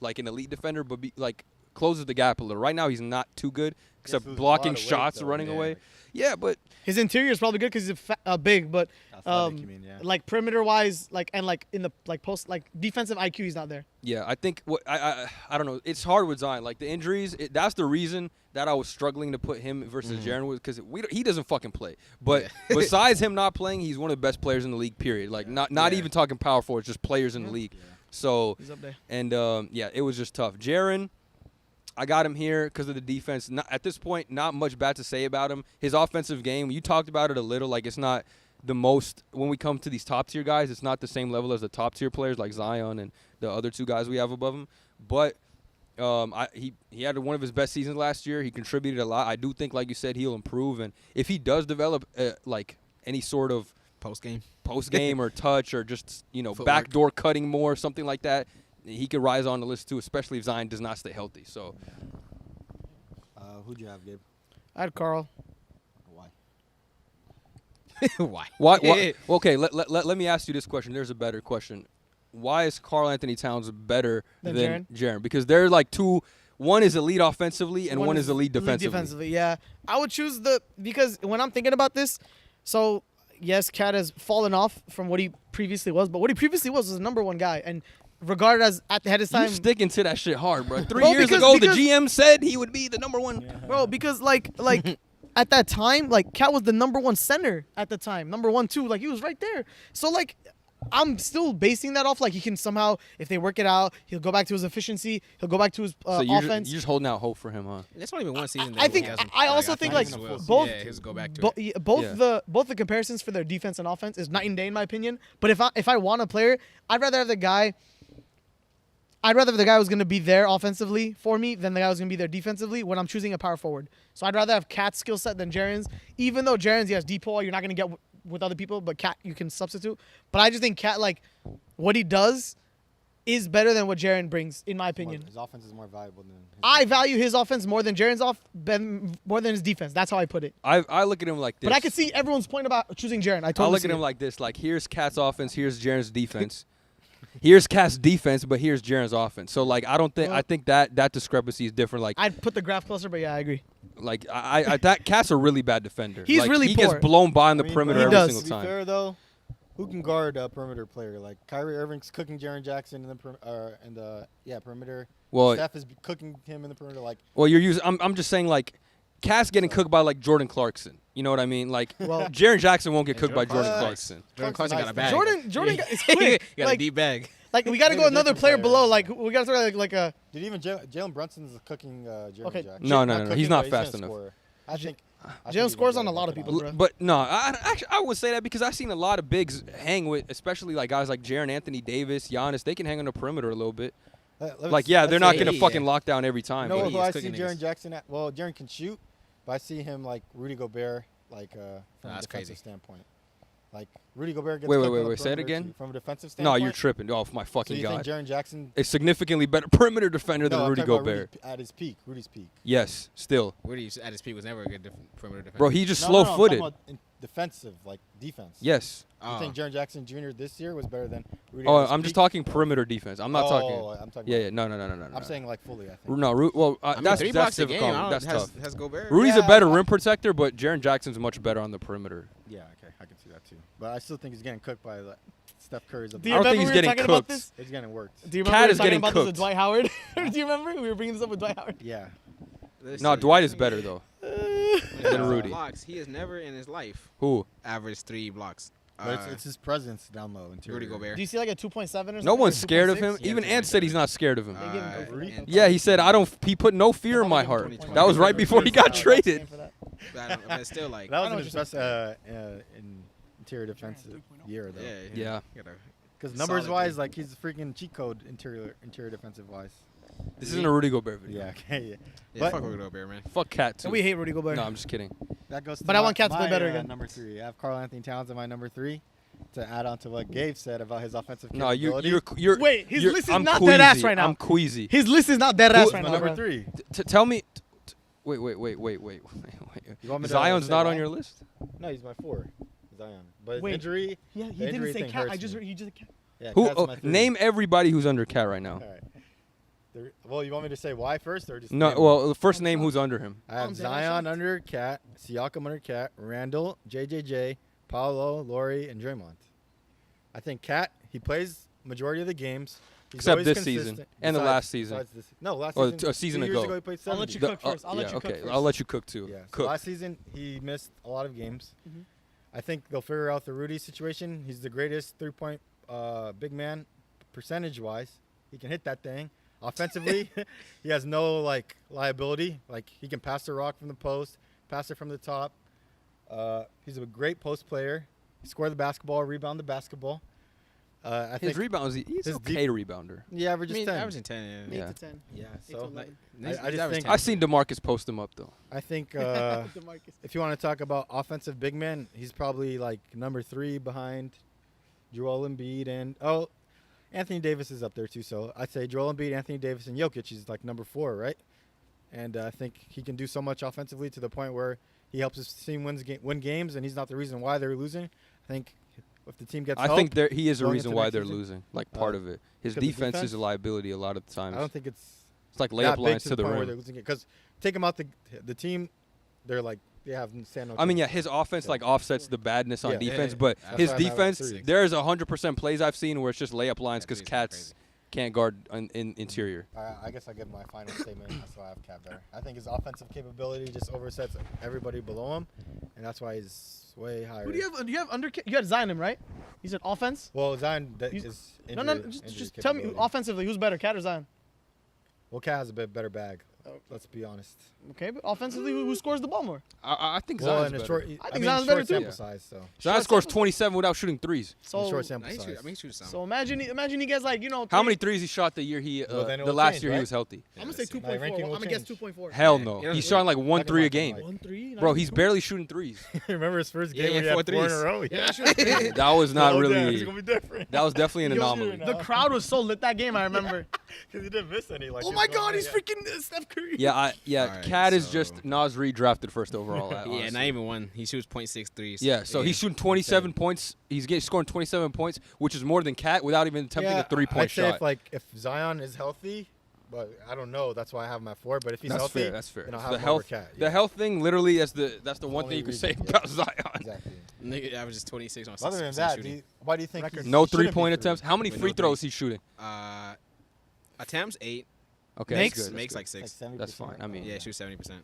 Speaker 2: like an elite defender, but like closes the gap a little. Right now, he's not too good, except
Speaker 1: loses a
Speaker 2: blocking
Speaker 1: lot of weight,
Speaker 2: shots,
Speaker 1: though,
Speaker 2: running
Speaker 1: yeah,
Speaker 2: away.
Speaker 1: like-
Speaker 2: Yeah, but
Speaker 4: His interior is probably good because he's big, but
Speaker 1: Athletic, you mean, yeah.
Speaker 4: like perimeter wise, like in the post, like defensive IQ, he's not there.
Speaker 2: yeah, I think I don't know. It's hard with Zion. Like the injuries, that's the reason that I was struggling to put him versus Jaren was because he doesn't fucking play. But besides him not playing, he's one of the best players in the league. Period. Like not even talking power forwards, just players in the league. So
Speaker 4: He's up there.
Speaker 2: and it was just tough. Jaren, I got him here because of the defense. At this point, not much bad to say about him. His offensive game, you talked about it a little. Like it's not the most when we come to these top tier guys. It's not the same level as the top tier players like Zion and the other two guys we have above him. But he had one of his best seasons last year. He contributed a lot. I do think, like you said, he'll improve. And if he does develop like any sort of
Speaker 3: post game.
Speaker 2: or touch or just
Speaker 3: Footwork.
Speaker 2: backdoor cutting more, something like that, he could rise on the list too, especially if Zion does not stay healthy. So
Speaker 1: Who'd you have, Gabe?
Speaker 4: I had Carl.
Speaker 1: Why?
Speaker 3: Why?
Speaker 2: why okay, let me ask you this question. There's a better question. Why is Karl Anthony Towns better
Speaker 4: Than
Speaker 2: than Jaren? Because they're like two. One is elite offensively and one is elite defensively.
Speaker 4: Defensively, yeah. I would choose because when I'm thinking about this, so yes, Cat has fallen off from what he previously was, but what he previously was a number one guy, and regarded as at the head of
Speaker 2: You
Speaker 4: time,
Speaker 2: sticking to that shit hard, bro. 3
Speaker 4: Bro,
Speaker 2: years
Speaker 4: because-
Speaker 2: ago,
Speaker 4: because-
Speaker 2: the GM said he would be the number one.
Speaker 4: bro. Because like at that time, like Cat was the number one center at the time, number 1, 2, like he was right there. So like, I'm still basing that off like he can somehow, if they work it out, he'll go back to his efficiency, he'll go back to his
Speaker 2: So you're
Speaker 4: offense.
Speaker 2: just holding out hope for him, huh?
Speaker 3: That's not even one season.
Speaker 4: I think- I also think, like, both-
Speaker 3: Yeah, he'll go back to
Speaker 4: Both
Speaker 3: it.
Speaker 4: both the comparisons for their defense and offense is night and day in my opinion. But if I want a player, I'd rather have the guy who's going to be there offensively for me than the guy who's going to be there defensively when I'm choosing a power forward. So I'd rather have Cat's skill set than Jaren's. Even though Jaren's, yes, depot, you're not going to get with other people, but Cat you can substitute. But I just think Cat, like, what he does is better than what Jaren brings, in my opinion.
Speaker 1: His offense is more valuable than his
Speaker 4: I
Speaker 1: defense.
Speaker 4: value his offense more than Jaren's more than his defense. That's how I put it.
Speaker 2: I look at him like this.
Speaker 4: But I could see everyone's point about choosing Jaren. I
Speaker 2: I
Speaker 4: totally
Speaker 2: look
Speaker 4: see
Speaker 2: at him
Speaker 4: it.
Speaker 2: like this. Like, here's Cat's offense, here's Jaren's defense. Here's Cat's defense, but here's Jaren's offense. So, like, I don't think
Speaker 4: Well-
Speaker 2: I think that discrepancy is different. Like,
Speaker 4: I'd put the graph closer, but yeah, I agree.
Speaker 2: I that Cat's a really bad defender.
Speaker 4: He's
Speaker 2: like,
Speaker 4: really
Speaker 2: he
Speaker 4: poor.
Speaker 2: gets blown by on the
Speaker 1: I mean,
Speaker 2: perimeter
Speaker 1: but
Speaker 2: every
Speaker 4: does.
Speaker 2: single
Speaker 1: To be
Speaker 2: time.
Speaker 1: fair though, who can guard a perimeter player? Like Kyrie Irving's cooking Jaren Jackson in the perimeter.
Speaker 2: Well,
Speaker 1: Steph is cooking him in the perimeter. Like
Speaker 2: you're using. I'm just saying, like, Cat's getting cooked by like Jordan Clarkson. You know what I mean? Like,
Speaker 4: Well-
Speaker 2: Jaren Jackson won't get cooked by
Speaker 1: Jordan
Speaker 2: Jordan
Speaker 1: Clarkson-
Speaker 2: Clarkson.
Speaker 3: Jordan Clarkson got a bag.
Speaker 4: Jordan is quick.
Speaker 3: Got a
Speaker 4: like,
Speaker 3: deep bag.
Speaker 4: like we got to go another
Speaker 1: different
Speaker 4: player
Speaker 1: player.
Speaker 4: below. Like we got to throw like a.
Speaker 1: Did even Jalen Brunson's cooking Jaren
Speaker 4: Okay.
Speaker 1: Jackson?
Speaker 2: No,
Speaker 1: Not
Speaker 2: no.
Speaker 1: cooking,
Speaker 2: He's not
Speaker 1: but
Speaker 2: fast
Speaker 1: gonna
Speaker 2: enough.
Speaker 1: score. I think
Speaker 4: Jalen scores on a lot of people, bro.
Speaker 2: But no, I wouldn't say that because I've seen a lot of bigs hang with, especially like guys like Jaren Anthony Davis, Giannis. They can hang on the perimeter a little bit. Like, yeah, they're not
Speaker 3: say
Speaker 2: gonna
Speaker 3: he-
Speaker 2: fucking lock down every time.
Speaker 1: No,
Speaker 2: but-
Speaker 3: he
Speaker 1: who
Speaker 3: is
Speaker 1: I see
Speaker 3: cooking
Speaker 1: Jaren
Speaker 3: niggas.
Speaker 1: Jackson at? Well, Jaren can shoot, but I see him like Rudy Gobert, like from a
Speaker 3: that's
Speaker 1: defensive
Speaker 3: crazy.
Speaker 1: standpoint. Like Rudy Gobert gets
Speaker 2: Wait,
Speaker 1: cooked on the
Speaker 2: say it
Speaker 1: perimeter,
Speaker 2: again?
Speaker 1: too, from a defensive
Speaker 2: No,
Speaker 1: standpoint.
Speaker 2: you're tripping. Oh my
Speaker 1: So
Speaker 2: fucking
Speaker 1: you think
Speaker 2: god!
Speaker 1: Jaren Jackson?
Speaker 2: A significantly better perimeter defender
Speaker 1: No,
Speaker 2: than
Speaker 1: I'm
Speaker 2: Rudy
Speaker 1: talking about
Speaker 2: Gobert.
Speaker 1: Rudy at his peak. Rudy's peak.
Speaker 2: Yes, still,
Speaker 3: Rudy at his peak was never a good perimeter defender.
Speaker 2: bro. He just
Speaker 1: No, no, I'm
Speaker 2: slow-footed.
Speaker 1: talking about in defensive, like defense.
Speaker 2: Yes.
Speaker 1: You think Jaren Jackson Jr. this year was better than Rudy?
Speaker 2: Oh,
Speaker 1: at his
Speaker 2: I'm just
Speaker 1: peak?
Speaker 2: talking perimeter defense. I'm not talking.
Speaker 1: I'm talking.
Speaker 2: Yeah,
Speaker 1: about,
Speaker 2: yeah. No.
Speaker 1: I'm saying like fully. I think.
Speaker 2: No, well,
Speaker 3: I mean,
Speaker 2: that's
Speaker 3: 3 blocks a
Speaker 2: difficult.
Speaker 3: game.
Speaker 2: That's tough.
Speaker 3: Has Gobert.
Speaker 2: Rudy's a
Speaker 1: Yeah,
Speaker 2: better rim protector, but Jaren Jackson's much better on the perimeter.
Speaker 1: Yeah, okay, I can see that too. But I still think he's getting cooked by like, Steph Curry's.
Speaker 4: Do
Speaker 1: ability.
Speaker 4: you
Speaker 2: I don't think
Speaker 4: remember
Speaker 2: he's
Speaker 4: we were
Speaker 2: getting
Speaker 4: talking about
Speaker 2: cooked.
Speaker 4: this?
Speaker 1: It's getting worked.
Speaker 4: Do you remember
Speaker 2: Cat
Speaker 4: we were
Speaker 2: is
Speaker 4: talking
Speaker 2: getting
Speaker 4: about this with
Speaker 2: cooked.
Speaker 4: Dwight Howard? Do you remember we were bringing this up with Dwight Howard?
Speaker 1: Yeah.
Speaker 2: No, Dwight is better though.
Speaker 3: than
Speaker 2: Rudy.
Speaker 3: Blocks. He has never in his life
Speaker 2: Who?
Speaker 3: averaged 3 blocks.
Speaker 1: But it's his presence down low. Interior.
Speaker 3: Rudy Gobert.
Speaker 4: Do you see like a 2.7 or something?
Speaker 2: No
Speaker 4: or
Speaker 2: one's scared of
Speaker 4: 2.6?
Speaker 2: him.
Speaker 3: Yeah,
Speaker 2: Even Ant said he's not scared of him.
Speaker 4: They give him over
Speaker 3: and-
Speaker 2: Yeah, he said I don't. He put no fear in my heart. That was right before he got traded.
Speaker 3: But still, like,
Speaker 1: That
Speaker 4: I know
Speaker 1: was his
Speaker 4: what
Speaker 1: best in interior defensive year though.
Speaker 3: yeah,
Speaker 2: Yeah.
Speaker 3: You gotta
Speaker 1: Because numbers
Speaker 3: Solid
Speaker 1: wise,
Speaker 3: three.
Speaker 1: like he's a freaking cheat code interior defensive wise.
Speaker 2: This isn't a Rudy Gobert video.
Speaker 1: Yeah, okay, yeah.
Speaker 3: Yeah,
Speaker 1: But-
Speaker 3: fuck Rudy Gobert, man.
Speaker 2: Fuck Cat too.
Speaker 4: And we hate Rudy Gobert.
Speaker 2: No, I'm just kidding.
Speaker 1: That goes to
Speaker 4: But I want Cat to play
Speaker 1: my,
Speaker 4: better again.
Speaker 1: Number 3. I have Karl Anthony Towns at my number 3. To add on to what Gabe said about his offensive
Speaker 2: No,
Speaker 1: capability.
Speaker 2: you're.
Speaker 4: Wait, his
Speaker 2: you're-
Speaker 4: list is
Speaker 2: I'm
Speaker 4: not dead ass
Speaker 2: queasy.
Speaker 4: right now.
Speaker 2: I'm queasy.
Speaker 4: His list is not dead ass
Speaker 2: Who's
Speaker 4: right
Speaker 1: my
Speaker 4: now.
Speaker 1: number
Speaker 4: bro.
Speaker 1: 3.
Speaker 2: Tell me. Wait.
Speaker 1: You want me to
Speaker 2: Zion's
Speaker 1: say
Speaker 2: not
Speaker 1: why?
Speaker 2: on your list.
Speaker 1: No, he's my 4. Zion. But his
Speaker 4: Wait.
Speaker 1: injury.
Speaker 4: Yeah,
Speaker 1: the
Speaker 4: he didn't
Speaker 1: injury
Speaker 4: say
Speaker 1: thing
Speaker 4: Cat.
Speaker 1: hurts me.
Speaker 4: He just Cat.
Speaker 1: Yeah,
Speaker 2: Who?
Speaker 1: Cat's
Speaker 2: Oh,
Speaker 1: my 3.
Speaker 2: name everybody who's under Cat right now.
Speaker 1: All right. Well, you want me to say why first or just
Speaker 2: No,
Speaker 1: name them?
Speaker 2: well, the first name who's under him.
Speaker 1: I have
Speaker 4: I'm dead
Speaker 1: Zion
Speaker 4: shocked.
Speaker 1: under Cat, Siakam under Cat, Randall, JJJ, Paolo, Laurie, and Draymond. I think Cat, he plays majority of the games. He's
Speaker 2: Except
Speaker 1: always
Speaker 2: this
Speaker 1: consistent.
Speaker 2: season and the last season.
Speaker 1: No, last
Speaker 2: Or
Speaker 1: season.
Speaker 2: a season
Speaker 1: 2 years
Speaker 2: ago.
Speaker 1: he played
Speaker 4: I'll
Speaker 1: 70.
Speaker 4: let you
Speaker 2: The-
Speaker 4: cook first. I'll let
Speaker 2: yeah,
Speaker 4: you cook
Speaker 2: okay.
Speaker 4: first.
Speaker 2: I'll let you cook too.
Speaker 1: Yeah. So
Speaker 2: Cook.
Speaker 1: last season he missed a lot of games.
Speaker 4: Mhm.
Speaker 1: I think they'll figure out the Rudy situation. He's the greatest 3-point big man percentage wise. He can hit that thing. Offensively, he has no like liability. Like he can pass the rock from the post, pass it from the top. He's a great post player. He scored the basketball, rebound the basketball. I
Speaker 2: His
Speaker 1: think
Speaker 2: rebounds, he's
Speaker 1: his
Speaker 2: okay rebounder.
Speaker 1: he
Speaker 3: I
Speaker 1: averages
Speaker 3: mean,
Speaker 1: 10.
Speaker 3: averaging 10. Yeah.
Speaker 2: Yeah.
Speaker 4: 8 to 10.
Speaker 1: Yeah,
Speaker 4: 8 to
Speaker 1: so
Speaker 4: 11.
Speaker 1: I
Speaker 3: He's
Speaker 1: just
Speaker 3: averaging
Speaker 1: think-
Speaker 3: 10.
Speaker 2: I've seen DeMarcus post him up though.
Speaker 1: I think
Speaker 4: DeMarcus.
Speaker 1: if you want to talk about offensive big men, he's probably like number 3 behind Joel Embiid and Anthony Davis is up there too. So I'd say Joel Embiid, Anthony Davis, and Jokic is like number 4, right? And I think he can do so much offensively to the point where he helps his team win games, and he's not the reason why they're losing. I think if the team gets
Speaker 2: I
Speaker 1: help,
Speaker 2: think he is a
Speaker 1: going
Speaker 2: reason
Speaker 1: into
Speaker 2: why
Speaker 1: next
Speaker 2: they're
Speaker 1: season?
Speaker 2: losing. Like part of it. His
Speaker 1: because of
Speaker 2: defense is
Speaker 1: defense?
Speaker 2: a liability a lot of the times.
Speaker 1: I don't think it's
Speaker 2: It's like
Speaker 1: that
Speaker 2: layup
Speaker 1: big
Speaker 2: lines to the
Speaker 1: point where
Speaker 2: rim.
Speaker 1: they're losing it. Because take him out the team, they're like they have stand no
Speaker 2: I mean, yeah,
Speaker 1: chance.
Speaker 2: his offense
Speaker 1: Yeah.
Speaker 2: like offsets the badness on
Speaker 1: Yeah.
Speaker 2: defense,
Speaker 3: Yeah,
Speaker 2: but
Speaker 3: that's
Speaker 2: his
Speaker 1: why I'm at
Speaker 2: defense,
Speaker 1: 3.
Speaker 2: there's 100% plays I've seen where it's just layup lines
Speaker 3: Yeah,
Speaker 2: because
Speaker 3: threes are
Speaker 2: Cats
Speaker 3: crazy.
Speaker 2: can't guard in interior.
Speaker 1: I guess I give my final statement. That's why I have Cat there. I think his offensive capability just oversets everybody below him, and that's why he's way higher.
Speaker 4: Who do you have under? You had Zion, right? You said offense.
Speaker 1: Well, Zion
Speaker 4: He's-
Speaker 1: is
Speaker 4: No,
Speaker 1: injury,
Speaker 4: just
Speaker 1: injury
Speaker 4: tell me
Speaker 1: capability.
Speaker 4: offensively who's better, Cat or Zion?
Speaker 1: Well, Cat has a bit better bag.
Speaker 4: Oh.
Speaker 1: Let's be honest.
Speaker 4: Okay, but offensively, who scores the ball more?
Speaker 2: I think
Speaker 1: Well,
Speaker 2: Zion's
Speaker 1: in a
Speaker 2: better.
Speaker 1: short,
Speaker 4: I think
Speaker 1: mean,
Speaker 4: Zion's
Speaker 1: short
Speaker 4: better too.
Speaker 1: sample
Speaker 2: Yeah.
Speaker 1: size. So
Speaker 2: Zion
Speaker 4: Short
Speaker 2: scores
Speaker 4: sample-
Speaker 2: 27 without shooting threes.
Speaker 4: So
Speaker 1: short sample
Speaker 3: Nah, he
Speaker 1: size.
Speaker 3: shoot, I mean, he shoots some.
Speaker 4: So imagine he gets like
Speaker 2: How
Speaker 4: 3
Speaker 2: many threes he shot the year
Speaker 1: Well, then it
Speaker 2: the
Speaker 1: will
Speaker 2: last
Speaker 1: change,
Speaker 2: year he
Speaker 1: right?
Speaker 2: was healthy?
Speaker 4: I'm gonna say
Speaker 3: Yeah,
Speaker 4: 2.4.
Speaker 1: ranking
Speaker 4: I'm
Speaker 1: will
Speaker 4: gonna guess
Speaker 1: change.
Speaker 4: 2.4.
Speaker 2: Hell
Speaker 3: Yeah,
Speaker 2: no.
Speaker 3: yeah.
Speaker 2: He's shot like
Speaker 1: Back
Speaker 2: 1
Speaker 1: in
Speaker 2: 3 a
Speaker 1: my
Speaker 2: game.
Speaker 1: time,
Speaker 4: 1-3.
Speaker 2: Bro, he's barely shooting threes.
Speaker 1: Remember his first
Speaker 3: Yeah,
Speaker 1: game
Speaker 3: yeah,
Speaker 1: where he had 4 in a
Speaker 3: threes.
Speaker 1: row?
Speaker 4: Yeah,
Speaker 2: That was not
Speaker 1: Oh, damn,
Speaker 2: really.
Speaker 1: It's gonna be different.
Speaker 2: That was definitely an
Speaker 1: Yo,
Speaker 2: anomaly.
Speaker 1: dude,
Speaker 4: The crowd was so lit that game. I remember.
Speaker 1: Because he didn't miss any. Like,
Speaker 4: Oh
Speaker 1: he
Speaker 4: my
Speaker 1: was going
Speaker 4: God, he's
Speaker 1: yeah.
Speaker 4: freaking Steph Curry.
Speaker 2: Yeah,
Speaker 3: Alright,
Speaker 2: Cat is
Speaker 3: so-
Speaker 2: just Nas Reed drafted first overall.
Speaker 3: Yeah,
Speaker 2: honestly.
Speaker 3: not even one. He shoots .6 threes.
Speaker 2: Yeah, so he's shooting 27 points. He's scoring 27 points, which is more than Cat without even attempting a 3-point
Speaker 1: I'd say
Speaker 2: shot.
Speaker 1: if Zion is healthy, but I don't know. That's why I have him at 4. But if he's
Speaker 2: That's
Speaker 1: healthy,
Speaker 2: fair. That's fair.
Speaker 1: then I'll
Speaker 2: The
Speaker 1: have him over
Speaker 2: health,
Speaker 1: Cat.
Speaker 2: the
Speaker 1: yeah.
Speaker 2: health thing, literally, that's the one
Speaker 1: only
Speaker 2: thing you can say
Speaker 1: reason, yeah.
Speaker 2: about Zion.
Speaker 1: Exactly.
Speaker 3: Nigga averages 26 on 6
Speaker 1: Other than that, why do you think
Speaker 4: Record.
Speaker 1: he
Speaker 2: No
Speaker 1: shouldn't be
Speaker 2: 3-point
Speaker 1: three?
Speaker 2: attempts. How many
Speaker 3: With
Speaker 2: free
Speaker 3: no
Speaker 2: throws he's shooting?
Speaker 3: attempts 8.
Speaker 2: Okay,
Speaker 4: Makes-
Speaker 2: that's good.
Speaker 3: Makes
Speaker 2: That's
Speaker 3: like
Speaker 1: Like
Speaker 3: 6.
Speaker 1: 70%.
Speaker 2: That's fine. I mean,
Speaker 3: Yeah, shoots 70%.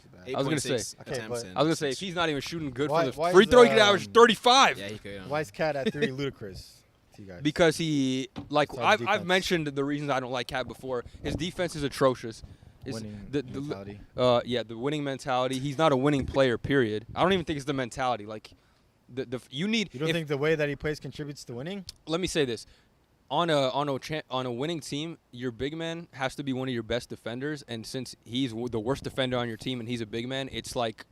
Speaker 1: Too bad.
Speaker 3: 8.6
Speaker 2: I was gonna say-
Speaker 1: Okay,
Speaker 3: attempts.
Speaker 1: but-
Speaker 3: and
Speaker 2: good. I was gonna say if
Speaker 3: 6.
Speaker 2: he's not even shooting good
Speaker 1: Why-
Speaker 2: for the
Speaker 1: why
Speaker 2: free
Speaker 1: is,
Speaker 2: throw, he could average 35.
Speaker 3: Yeah, he could.
Speaker 1: Why is Cat at 3 ludicrous to you guys?
Speaker 2: Because he like
Speaker 1: Besides
Speaker 2: I've
Speaker 1: defense.
Speaker 2: mentioned the reasons I don't like Cat before. His defense is atrocious. His-
Speaker 1: winning
Speaker 2: the
Speaker 1: mentality.
Speaker 2: the winning mentality. He's not a winning player. Period. I don't even think it's the mentality. Like you need.
Speaker 1: You don't think the way that he plays contributes to winning?
Speaker 2: Let me say this. On a winning team, your big man has to be one of your best defenders, and since he's the worst defender on your team and he's a big man, it's like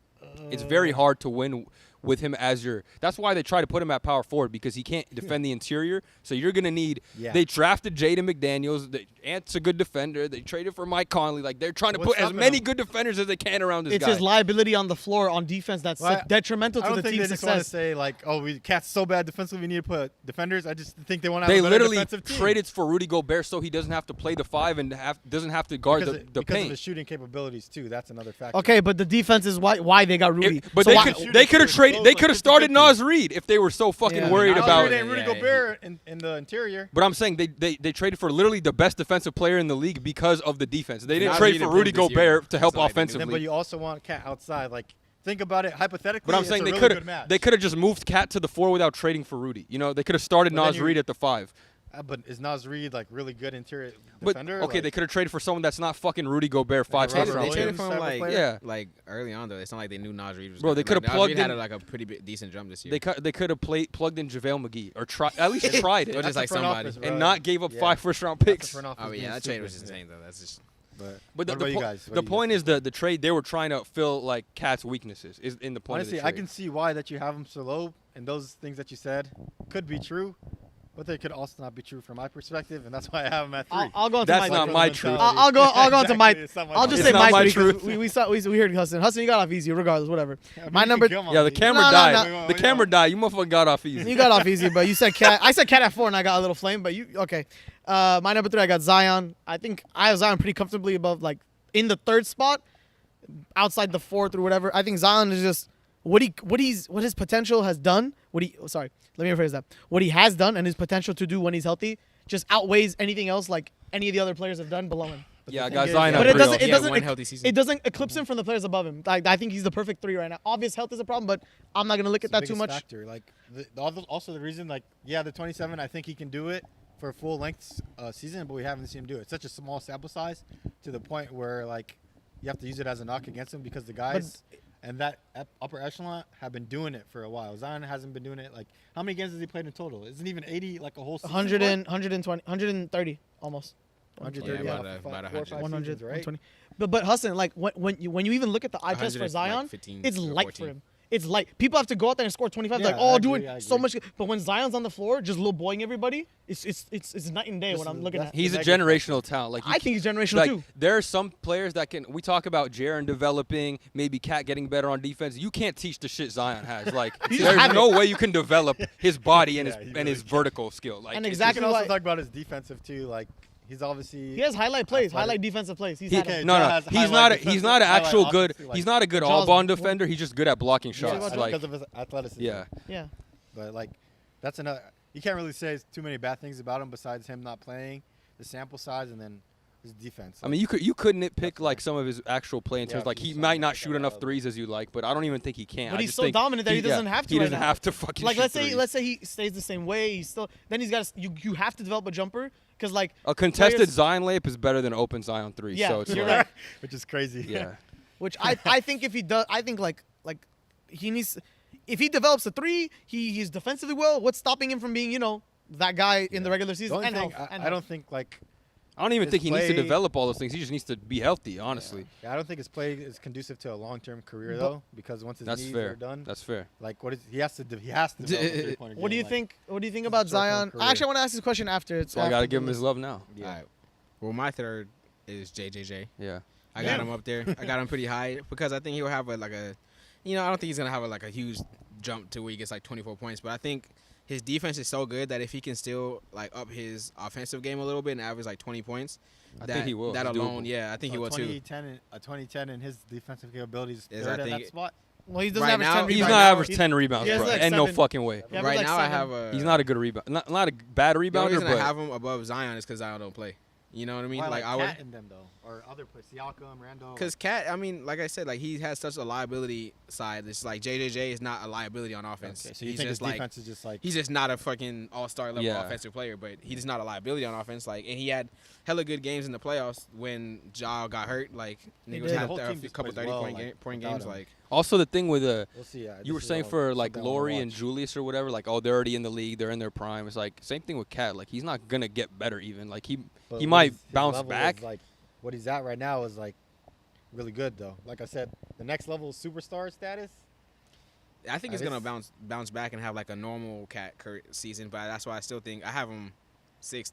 Speaker 2: it's very hard to win with him as your. That's why they try to put him at power forward because he can't defend the interior. So you're gonna need.
Speaker 1: Yeah.
Speaker 2: They drafted Jaden McDaniels. Ant's a good defender. They traded for Mike Conley. Like they're trying to
Speaker 1: What's
Speaker 2: put as
Speaker 1: stopping
Speaker 2: many
Speaker 1: him?
Speaker 2: good defenders as they can around this
Speaker 4: It's
Speaker 2: guy.
Speaker 4: his liability on the floor on defense that's
Speaker 1: Well,
Speaker 4: detrimental
Speaker 1: I
Speaker 4: to
Speaker 1: don't
Speaker 4: the
Speaker 1: think they
Speaker 4: team's
Speaker 1: just want to
Speaker 4: success.
Speaker 1: say like, oh, Cat's so bad defensively, we need to put defenders. I just think they want to.
Speaker 2: They
Speaker 1: have a better
Speaker 2: literally
Speaker 1: defensive team.
Speaker 2: traded for Rudy Gobert so he doesn't have to play the 5 and doesn't have to guard
Speaker 1: because,
Speaker 2: the
Speaker 1: because of
Speaker 2: paint.
Speaker 1: his shooting capabilities too. That's another factor.
Speaker 4: Okay, but the defense is why they got Rudy.
Speaker 2: But
Speaker 4: So
Speaker 2: they
Speaker 4: why-
Speaker 2: could they could have traded. They could have started Nas Reed if they were so fucking
Speaker 4: Yeah.
Speaker 2: worried
Speaker 1: Nas
Speaker 2: about.
Speaker 1: Reed and Rudy
Speaker 3: Yeah,
Speaker 1: Gobert in the interior.
Speaker 2: But I'm saying they traded for literally the best defensive player in the league because of the defense. They didn't
Speaker 3: Nas
Speaker 2: trade
Speaker 3: Reed
Speaker 2: for Rudy
Speaker 3: improved this year.
Speaker 2: Gobert to help
Speaker 3: That's why they do.
Speaker 2: offensively.
Speaker 1: Then, but you also want Cat outside. Like, think about it hypothetically.
Speaker 2: But I'm
Speaker 1: it's
Speaker 2: saying
Speaker 1: a
Speaker 2: they
Speaker 1: really
Speaker 2: could
Speaker 1: good match.
Speaker 2: have just moved Cat to the 4 without trading for Rudy. You know, they could have started
Speaker 1: But then
Speaker 2: Nas
Speaker 1: you-
Speaker 2: Reed at the 5.
Speaker 1: But is Naz Reid like really good interior
Speaker 2: But
Speaker 1: defender?
Speaker 2: okay,
Speaker 1: like,
Speaker 2: they could have traded for someone that's not fucking Rudy Gobert, five
Speaker 1: Robert
Speaker 2: first round
Speaker 3: They
Speaker 1: Williams.
Speaker 3: traded
Speaker 2: picks.
Speaker 3: for him
Speaker 1: type of
Speaker 3: like
Speaker 1: player?
Speaker 2: Yeah.
Speaker 3: like early on though. It's not like they knew Nas Reid was.
Speaker 2: Bro, they
Speaker 3: good.
Speaker 2: coulda
Speaker 3: Nas
Speaker 2: plugged
Speaker 3: Reid had
Speaker 2: in-
Speaker 3: like a pretty decent jump this year.
Speaker 2: They could have plugged in JaVale McGee or at least tried
Speaker 3: Or
Speaker 2: it
Speaker 3: just
Speaker 1: That's
Speaker 3: like
Speaker 1: the front
Speaker 3: somebody.
Speaker 1: office, bro.
Speaker 2: and not gave up
Speaker 1: Yeah.
Speaker 2: 5 first round
Speaker 1: That's the
Speaker 2: picks.
Speaker 1: front office
Speaker 3: Oh
Speaker 1: being
Speaker 3: yeah, that trade was
Speaker 1: stupid.
Speaker 3: just insane though. That's just.
Speaker 1: But
Speaker 2: But
Speaker 1: what about you guys? What
Speaker 2: the
Speaker 1: do you
Speaker 2: point
Speaker 1: guys
Speaker 2: is the trade they were trying to fill like Cat's weaknesses is in the point
Speaker 1: Honestly,
Speaker 2: of the
Speaker 1: I
Speaker 2: trade.
Speaker 1: can see why that you have him so low, and those things that you said could be true, but they could also not be true from my perspective, and that's why I have him at 3.
Speaker 4: I'll go into
Speaker 2: That's
Speaker 4: my
Speaker 2: not my truth.
Speaker 4: I'll go into my.
Speaker 1: Exactly, it's not
Speaker 4: I'll just
Speaker 2: It's
Speaker 4: say
Speaker 2: not
Speaker 4: my
Speaker 2: my
Speaker 4: three 'cause
Speaker 2: truth.
Speaker 4: we heard Hassan. Hassan, you got off easy regardless, whatever.
Speaker 1: I mean,
Speaker 4: My
Speaker 1: you can
Speaker 4: number.
Speaker 1: come on
Speaker 2: Yeah, the
Speaker 1: me.
Speaker 2: camera
Speaker 4: No, no,
Speaker 2: died.
Speaker 4: no.
Speaker 2: The camera died. You motherfucker got off easy.
Speaker 4: You got off easy, but you said Cat. I said Cat at 4, and I got a little flame. But you okay? My number 3, I got Zion. I think I have Zion pretty comfortably above, like in the 3rd spot, outside the 4th or whatever. I think Zion is just what his potential has done. Let me rephrase that. What he has done and his potential to do when he's healthy just outweighs anything else like any of the other players have done below him.
Speaker 2: Yeah, I
Speaker 1: the
Speaker 2: got
Speaker 1: thing is-
Speaker 2: Zion.
Speaker 4: But
Speaker 2: at
Speaker 4: it
Speaker 2: three
Speaker 4: doesn't.
Speaker 2: also.
Speaker 4: It
Speaker 3: Yeah,
Speaker 4: doesn't.
Speaker 3: one healthy season.
Speaker 4: It doesn't eclipse him from the players above him. I think he's the perfect 3 right now. Obvious health is a problem, but I'm not gonna look
Speaker 1: It's
Speaker 4: at
Speaker 1: the
Speaker 4: that too
Speaker 1: biggest
Speaker 4: much.
Speaker 1: Factor. Like also the reason, like the 27, I think he can do it for a full length season, but we haven't seen him do it. It's such a small sample size to the point where like you have to use it as a knock against him because the guys and that upper echelon have been doing it for a while. Zion hasn't been doing it. Like how many games has he played in total? Isn't even 80 like a whole season?
Speaker 4: 100 and 120, 130 almost.
Speaker 1: 130,
Speaker 3: Yeah,
Speaker 1: yeah,
Speaker 3: about
Speaker 1: 4 or
Speaker 3: 100.
Speaker 1: 5
Speaker 4: 100,
Speaker 1: seasons, right?
Speaker 4: 120. But Hassan, like when you even look at the eye test for
Speaker 3: 100,
Speaker 4: Zion,
Speaker 3: like 15
Speaker 4: it's
Speaker 3: or
Speaker 4: light for
Speaker 3: 14.
Speaker 4: him. It's light. People have to go out there and score 25.
Speaker 1: Yeah,
Speaker 4: like,
Speaker 1: I
Speaker 4: doing
Speaker 1: agree, I
Speaker 4: so
Speaker 1: agree.
Speaker 4: much. But when Zion's on the floor, just little boying everybody, it's night and day
Speaker 1: This
Speaker 4: when I'm
Speaker 1: is-
Speaker 4: looking
Speaker 1: that's-
Speaker 4: at.
Speaker 2: He's a
Speaker 1: the negative
Speaker 2: generational talent. Like you
Speaker 4: I think he's generational
Speaker 2: like,
Speaker 4: too.
Speaker 2: there are some players that can. We talk about Jaren developing, maybe Cat getting better on defense. You can't teach the shit Zion has. Like
Speaker 4: You just
Speaker 2: there's
Speaker 4: have
Speaker 2: no way you can develop his body and
Speaker 1: Yeah, he
Speaker 2: his
Speaker 1: really
Speaker 2: vertical skill. Like
Speaker 4: And
Speaker 2: it's
Speaker 4: exactly
Speaker 1: You can also
Speaker 4: why-
Speaker 1: talk about his defensive too. Like he's obviously
Speaker 4: He has highlight plays,
Speaker 1: athletic.
Speaker 4: highlight defensive plays. He's
Speaker 2: He,
Speaker 4: had
Speaker 1: Okay,
Speaker 4: them.
Speaker 2: no,
Speaker 1: Jaw
Speaker 2: no,
Speaker 1: has
Speaker 2: he's
Speaker 1: highlight
Speaker 2: not.
Speaker 1: defensive-
Speaker 2: He's not an
Speaker 1: highlight
Speaker 2: actual good.
Speaker 1: offensive, like-
Speaker 2: He's not a good
Speaker 4: Jaw's-
Speaker 2: all-bond defender. He's just good at blocking
Speaker 1: Yeah,
Speaker 2: shots.
Speaker 1: just
Speaker 2: Like
Speaker 1: because of his athleticism.
Speaker 2: yeah,
Speaker 4: Yeah.
Speaker 1: But like that's another. You can't really say too many bad things about him besides him not playing, the sample size, and then his defense.
Speaker 2: I mean you could nitpick like some of his actual play in
Speaker 1: Yeah,
Speaker 2: terms like
Speaker 1: he's
Speaker 2: he
Speaker 1: so
Speaker 2: might
Speaker 1: good
Speaker 2: not
Speaker 1: at
Speaker 2: shoot
Speaker 1: that
Speaker 2: enough
Speaker 1: level.
Speaker 2: threes as you like, but I don't even think he can.
Speaker 4: But
Speaker 2: I
Speaker 4: he's
Speaker 2: just
Speaker 4: so
Speaker 2: think
Speaker 4: dominant that he doesn't have to
Speaker 2: He
Speaker 4: right
Speaker 2: doesn't
Speaker 4: now.
Speaker 2: have to fucking
Speaker 4: Like
Speaker 2: shoot
Speaker 4: let's
Speaker 2: threes.
Speaker 4: say he stays the same way. He's still then he's got you have to develop a jumper because like
Speaker 2: A contested
Speaker 4: players-
Speaker 2: Zion layup is better than an open Zion 3.
Speaker 4: Yeah,
Speaker 2: so it's
Speaker 4: you're
Speaker 2: like,
Speaker 4: right.
Speaker 1: which is crazy.
Speaker 2: yeah.
Speaker 4: Which I think if he does, I think like he needs, if he develops a 3, he's defensively well. What's stopping him from being that guy in the regular
Speaker 1: The
Speaker 4: season?
Speaker 1: only
Speaker 4: And
Speaker 1: thing
Speaker 4: health, and
Speaker 1: I don't
Speaker 4: health.
Speaker 1: think like
Speaker 2: I don't even
Speaker 1: His
Speaker 2: think he needs to
Speaker 1: play-
Speaker 2: develop all those things. He just needs to be healthy, honestly.
Speaker 1: Yeah, I don't think his play is conducive to a long-term career
Speaker 4: But-
Speaker 1: though, because once his
Speaker 2: That's
Speaker 1: knees
Speaker 2: fair.
Speaker 1: are done,
Speaker 2: That's fair.
Speaker 1: like what is he has to develop a three-pointer
Speaker 4: What do you
Speaker 1: game, like,
Speaker 4: think? What do you think
Speaker 1: his
Speaker 4: about
Speaker 1: short-term
Speaker 4: Zion?
Speaker 1: career.
Speaker 4: Actually, I want to ask this question after. It's
Speaker 2: So I
Speaker 4: after
Speaker 2: gotta
Speaker 4: the
Speaker 2: give him his
Speaker 4: list.
Speaker 2: love now.
Speaker 1: Yeah.
Speaker 3: All right. Well, my third is JJJ.
Speaker 2: Yeah.
Speaker 3: I got him up there. I got him pretty high because I think he'll have I don't think he's gonna have a huge jump to where he gets like 24 points, but I think his defense is so good that if he can still like up his offensive game a little bit and average like 20 points,
Speaker 2: I think he will.
Speaker 3: That
Speaker 2: It's
Speaker 3: alone,
Speaker 2: doable.
Speaker 3: yeah, I think he will too.
Speaker 1: 2010 and his defensive capabilities
Speaker 3: Is,
Speaker 1: third
Speaker 3: I
Speaker 1: at
Speaker 3: think-
Speaker 1: that spot.
Speaker 4: Well, he doesn't
Speaker 3: Right
Speaker 4: average
Speaker 3: now-
Speaker 4: 10
Speaker 2: He's
Speaker 4: rebounds.
Speaker 2: not
Speaker 3: now,
Speaker 2: average 10 rebounds,
Speaker 4: he has
Speaker 2: bro.
Speaker 4: like
Speaker 2: And no
Speaker 4: 7.
Speaker 2: fucking way.
Speaker 4: Yeah, but
Speaker 3: Right
Speaker 4: like
Speaker 3: now, I
Speaker 4: 7.
Speaker 3: have a.
Speaker 2: He's not a good rebound. Not a bad
Speaker 3: The only
Speaker 2: rebounder,
Speaker 3: reason I
Speaker 2: but
Speaker 3: have him above Zion is because Zion don't play. You know what I mean?
Speaker 1: Why,
Speaker 3: Like I
Speaker 1: Cat
Speaker 3: would.
Speaker 1: in them though, or other players, Siakam, Randall.
Speaker 3: Because Cat, I mean, like I said, like he has such a liability side. It's like JJJ is not a liability on offense.
Speaker 1: Okay, so you
Speaker 3: he's
Speaker 1: think his
Speaker 3: just like
Speaker 1: defense is just like
Speaker 3: he's just not a fucking all-star level
Speaker 2: Yeah.
Speaker 3: offensive player, but he's not a liability on offense. Like, and he had hella good games in the playoffs when Ja got hurt. Like,
Speaker 4: He
Speaker 3: niggas
Speaker 4: did.
Speaker 3: had
Speaker 1: The whole
Speaker 3: a
Speaker 1: team just
Speaker 3: couple
Speaker 1: plays
Speaker 3: 30
Speaker 1: well,
Speaker 3: point,
Speaker 1: like,
Speaker 3: point
Speaker 1: without
Speaker 3: games.
Speaker 1: him.
Speaker 3: Like,
Speaker 2: also the thing with
Speaker 1: we'll see. Yeah,
Speaker 2: you were
Speaker 1: this is
Speaker 2: saying
Speaker 1: all
Speaker 2: for like
Speaker 1: something I wanna
Speaker 2: Laurie and
Speaker 1: watch.
Speaker 2: Julius or whatever, like they're already in the league, they're in their prime. It's like same thing with Cat. Like he's not gonna get better even. Like he
Speaker 1: But
Speaker 2: he
Speaker 1: what
Speaker 2: might
Speaker 1: his
Speaker 2: bounce
Speaker 1: level
Speaker 2: back.
Speaker 1: is, like what he's at right now is like really good though. Like I said, the next level is superstar status.
Speaker 3: I think
Speaker 1: Uh,
Speaker 3: he's gonna
Speaker 1: this-
Speaker 3: bounce back and have like a normal Cat season. But that's why I still think I have him sixth.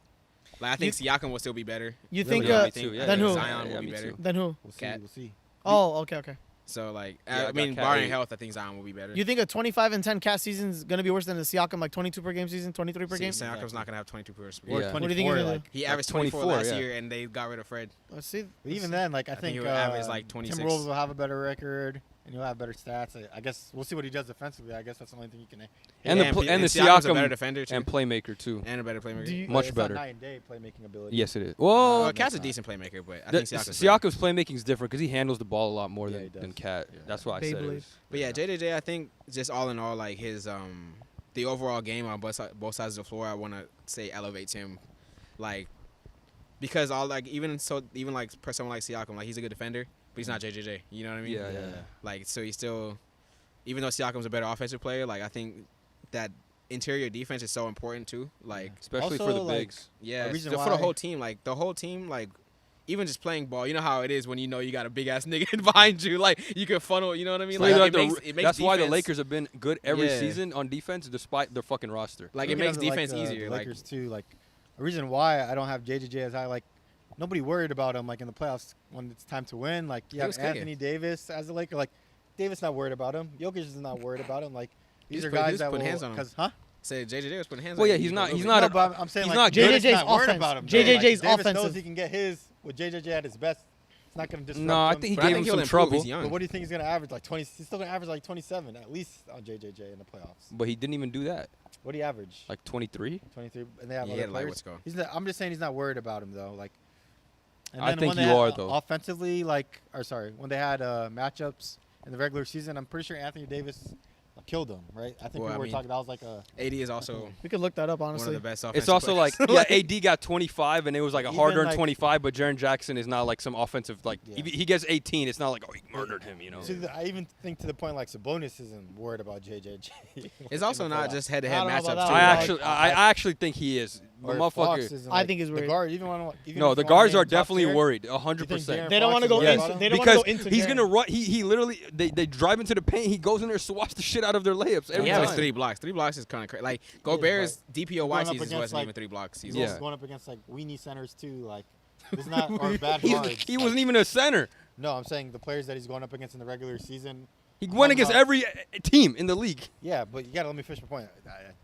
Speaker 3: Like I think Siakam will still be better.
Speaker 4: You
Speaker 1: Really?
Speaker 4: think?
Speaker 2: Yeah,
Speaker 3: I
Speaker 2: me
Speaker 3: think
Speaker 2: too. Yeah,
Speaker 4: then who?
Speaker 3: Zion
Speaker 2: Yeah,
Speaker 3: will be
Speaker 2: me
Speaker 3: better.
Speaker 2: too.
Speaker 4: Then who?
Speaker 1: We'll see.
Speaker 3: Cat.
Speaker 1: We'll see.
Speaker 4: Oh, okay.
Speaker 3: So like,
Speaker 2: Yeah, I
Speaker 3: I
Speaker 2: got
Speaker 3: mean,
Speaker 2: Cat
Speaker 3: barring
Speaker 2: 8.
Speaker 3: health, I think Zion will be better.
Speaker 4: You think a 25 and 10 Cat season is gonna be worse than the Siakam like 22 per game season, 23 per game?
Speaker 3: Siakam's not gonna have 22 per
Speaker 1: Or
Speaker 3: game.
Speaker 2: Yeah.
Speaker 4: What do you think
Speaker 1: 24,
Speaker 4: he's gonna
Speaker 1: like,
Speaker 3: He averaged
Speaker 2: 24,
Speaker 3: 24 last
Speaker 2: yeah.
Speaker 3: year, and they got rid of Fred.
Speaker 4: Let's see.
Speaker 1: But even then, like I
Speaker 3: think
Speaker 1: think
Speaker 3: he would average, like, 26.
Speaker 1: Tim Rose will have a better record and he'll have better stats. I guess we'll see what he does defensively. I guess that's the only thing you can.
Speaker 2: And
Speaker 3: Yeah,
Speaker 2: the
Speaker 3: and
Speaker 2: the
Speaker 3: Siakam's a better
Speaker 2: Siakam
Speaker 3: defender too,
Speaker 2: and playmaker too.
Speaker 3: and a better playmaker.
Speaker 4: Do you-
Speaker 2: Much
Speaker 1: it's
Speaker 2: better.
Speaker 1: Not night and day playmaking ability.
Speaker 2: Yes, it is.
Speaker 3: Well,
Speaker 2: Well,
Speaker 3: Cat's a
Speaker 1: not.
Speaker 3: decent playmaker, but I
Speaker 2: the,
Speaker 3: think Siakam's better.
Speaker 2: Siakam's playmaking is different because he handles the ball a lot more
Speaker 1: Yeah,
Speaker 2: than,
Speaker 1: he does.
Speaker 2: than Cat.
Speaker 1: Yeah.
Speaker 2: That's why I said it.
Speaker 4: Beyblade.
Speaker 2: Was,
Speaker 3: But yeah, JJJ, I think just all in all, like his the overall game on both sides of the floor, I want to say elevates him, like because even like someone like Siakam, like he's a good defender, but he's not JJJ. You know what I mean?
Speaker 2: Yeah.
Speaker 3: Like so he's still, even though Siakam's a better offensive player, like I think that interior defense is so important too. Like
Speaker 2: Especially
Speaker 1: Also,
Speaker 2: for the
Speaker 1: like,
Speaker 2: bigs.
Speaker 3: yeah,
Speaker 1: reason
Speaker 3: for the
Speaker 1: why-
Speaker 3: whole team, like even just playing ball, you know how it is when you know you got a big ass nigga behind you, like you can funnel, you know what I mean?
Speaker 2: Like,
Speaker 3: Like it makes
Speaker 2: that's why the
Speaker 3: defense-
Speaker 2: Lakers have been good every
Speaker 3: Yeah.
Speaker 2: season on defense, despite their fucking roster.
Speaker 3: like it
Speaker 1: Looking
Speaker 3: makes
Speaker 1: at, like,
Speaker 3: defense
Speaker 1: the
Speaker 3: easier. Like
Speaker 1: Lakers too. Like a reason why I don't have JJJ as high. Like nobody worried about him. Like in the playoffs when it's time to win. Like you
Speaker 3: He
Speaker 1: have
Speaker 3: was cooking.
Speaker 1: Anthony Davis as a Laker. Like Davis not worried about him. Jokic is not worried about him. Like
Speaker 3: He
Speaker 1: these
Speaker 3: was
Speaker 1: are
Speaker 3: he
Speaker 1: guys
Speaker 3: was
Speaker 1: that
Speaker 3: putting
Speaker 1: will.
Speaker 3: hands on him.
Speaker 1: Because huh?
Speaker 3: say JJJ was putting hands
Speaker 2: Well,
Speaker 3: on
Speaker 2: yeah,
Speaker 3: him.
Speaker 2: he's not
Speaker 1: No,
Speaker 2: a-
Speaker 1: but I'm saying
Speaker 2: he's
Speaker 1: like
Speaker 2: not good.
Speaker 1: Davis not worried
Speaker 4: offense.
Speaker 1: about him.
Speaker 4: JJJ's
Speaker 1: Like, Davis knows
Speaker 4: offensive.
Speaker 1: he can get his with JJJ at his best. It's not going to disrupt
Speaker 2: No, I
Speaker 1: him.
Speaker 2: think he
Speaker 3: But I
Speaker 2: gave him
Speaker 3: think he'll
Speaker 2: some
Speaker 3: improve.
Speaker 2: trouble.
Speaker 3: He's young.
Speaker 1: But what do you think he's going to average? Like 20. He's still going to average like 27 at least on JJJ in the playoffs.
Speaker 2: But he didn't even do that.
Speaker 1: What do you average?
Speaker 2: Like 23.
Speaker 1: 23. And they have
Speaker 3: Yeah,
Speaker 1: other
Speaker 3: like,
Speaker 1: players.
Speaker 3: let's go.
Speaker 1: He's not, I'm just saying he's not worried about him though. Like, and
Speaker 2: I
Speaker 1: then
Speaker 2: think
Speaker 1: when they
Speaker 2: you
Speaker 1: had,
Speaker 2: are, though.
Speaker 1: Offensively, when they had matchups in the regular season, I'm pretty sure Anthony Davis killed him. Right? I think
Speaker 3: Well,
Speaker 1: we
Speaker 3: I
Speaker 1: were
Speaker 3: mean,
Speaker 1: talking. That was like a.
Speaker 3: AD is also
Speaker 4: We could look that up,
Speaker 3: one of
Speaker 4: honestly.
Speaker 3: the best offensive
Speaker 2: It's also
Speaker 3: players.
Speaker 2: like, yeah, AD got 25, and it was like a
Speaker 1: Even,
Speaker 2: hard-earned
Speaker 1: like-
Speaker 2: 25, but Jaren Jackson is not like some offensive, like,
Speaker 1: Yeah.
Speaker 2: he gets 18. It's not like, oh, he murdered him, you know?
Speaker 1: See, I even think to the point like Sabonis isn't worried about JJJ.
Speaker 3: It's also not just head-to-head
Speaker 4: I don't know about
Speaker 3: matchups.
Speaker 4: that.
Speaker 3: Too.
Speaker 2: I
Speaker 4: like-
Speaker 2: actually, I actually think he is. The
Speaker 1: Or
Speaker 2: motherfucker.
Speaker 1: Fox isn't,
Speaker 4: I
Speaker 1: like,
Speaker 4: think he's
Speaker 1: the
Speaker 4: worried.
Speaker 1: guard. Even
Speaker 2: No,
Speaker 1: if
Speaker 2: the
Speaker 1: you wanna
Speaker 2: guards
Speaker 1: name
Speaker 2: are
Speaker 1: top
Speaker 2: definitely
Speaker 1: tier,
Speaker 2: worried,
Speaker 1: you think
Speaker 2: 100%.
Speaker 1: De'Aaron
Speaker 4: They don't
Speaker 1: Fox
Speaker 4: want to
Speaker 1: is
Speaker 4: go
Speaker 1: worried
Speaker 2: Yes.
Speaker 4: into.
Speaker 1: about him?
Speaker 4: They don't want to
Speaker 2: Because
Speaker 4: go into.
Speaker 2: he's
Speaker 4: Jaren.
Speaker 2: gonna run. He literally they drive into the paint. He goes in there, swats the shit out of their layups every
Speaker 3: He
Speaker 2: time.
Speaker 3: has 3 blocks. 3 blocks is kind of crazy. Like Gobert's DPOY
Speaker 1: going up
Speaker 3: season
Speaker 1: against,
Speaker 3: wasn't
Speaker 1: like-
Speaker 3: even 3 blocks.
Speaker 1: He's
Speaker 3: Season.
Speaker 2: Yeah.
Speaker 1: also going up against like weenie centers too. Like, it's not or bad guards.
Speaker 2: He wasn't even a center.
Speaker 1: No, I'm saying the players that he's going up against in the regular season.
Speaker 2: He went against
Speaker 1: about-
Speaker 2: every team in the league.
Speaker 1: Yeah, but you gotta let me finish my point.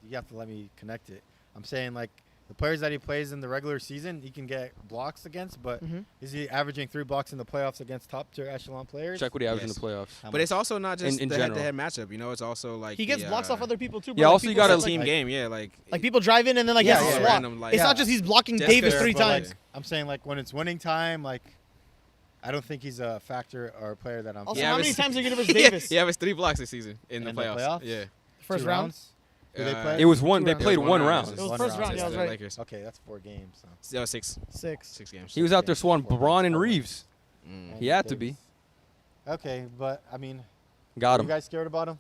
Speaker 1: You have to let me connect it. I'm saying like the players that he plays in the regular season, he can get blocks against. But
Speaker 4: Mhm.
Speaker 1: is he averaging 3 blocks in the playoffs against top tier echelon players?
Speaker 2: Check what he averaged
Speaker 3: Yes.
Speaker 2: in the playoffs.
Speaker 1: How
Speaker 3: But
Speaker 1: much?
Speaker 3: it's also not just
Speaker 2: In
Speaker 3: the
Speaker 2: general.
Speaker 3: head-to-head matchup. You know, it's also like
Speaker 4: He gets
Speaker 3: the,
Speaker 4: blocks off other people too.
Speaker 2: Yeah,
Speaker 4: Bro.
Speaker 2: also you
Speaker 4: people
Speaker 2: gotta-
Speaker 3: It's a
Speaker 4: say,
Speaker 3: team
Speaker 1: like-
Speaker 3: game. Yeah, like
Speaker 4: people drive in and then like
Speaker 1: Yeah,
Speaker 4: he has
Speaker 1: yeah,
Speaker 4: to swap.
Speaker 3: random, like-
Speaker 4: It's
Speaker 1: Yeah.
Speaker 4: not just he's blocking
Speaker 3: Just
Speaker 4: Davis
Speaker 3: fair,
Speaker 4: 3
Speaker 1: but, like,
Speaker 4: times.
Speaker 1: I'm saying like when it's winning time, like I don't think he's a factor or a player that I'm.
Speaker 4: Also,
Speaker 3: Yeah,
Speaker 4: how
Speaker 3: but
Speaker 4: many
Speaker 3: it's-
Speaker 4: times are you gonna versus Davis?
Speaker 3: he averaged 3 blocks this season in the
Speaker 1: In the
Speaker 3: playoffs.
Speaker 1: playoffs?
Speaker 3: Yeah.
Speaker 4: First
Speaker 1: Two
Speaker 4: round.
Speaker 1: rounds? Who they
Speaker 3: Uh,
Speaker 1: play?
Speaker 2: It was one.
Speaker 4: Two
Speaker 2: They
Speaker 4: rounds.
Speaker 2: played
Speaker 3: It was
Speaker 2: one
Speaker 3: one
Speaker 2: round.
Speaker 3: round.
Speaker 4: It was
Speaker 1: One
Speaker 4: first
Speaker 1: round.
Speaker 4: round. Yeah, I was
Speaker 3: The
Speaker 4: right.
Speaker 3: Lakers.
Speaker 1: Okay, that's 4 games. So.
Speaker 3: Still 6
Speaker 4: 6.
Speaker 3: games.
Speaker 2: He was out there swatting
Speaker 1: Four
Speaker 2: Braun and
Speaker 1: games.
Speaker 2: Reeves.
Speaker 3: Mm.
Speaker 2: He had to be.
Speaker 1: Okay, but I mean,
Speaker 2: Got
Speaker 1: you
Speaker 2: him.
Speaker 1: guys scared about him?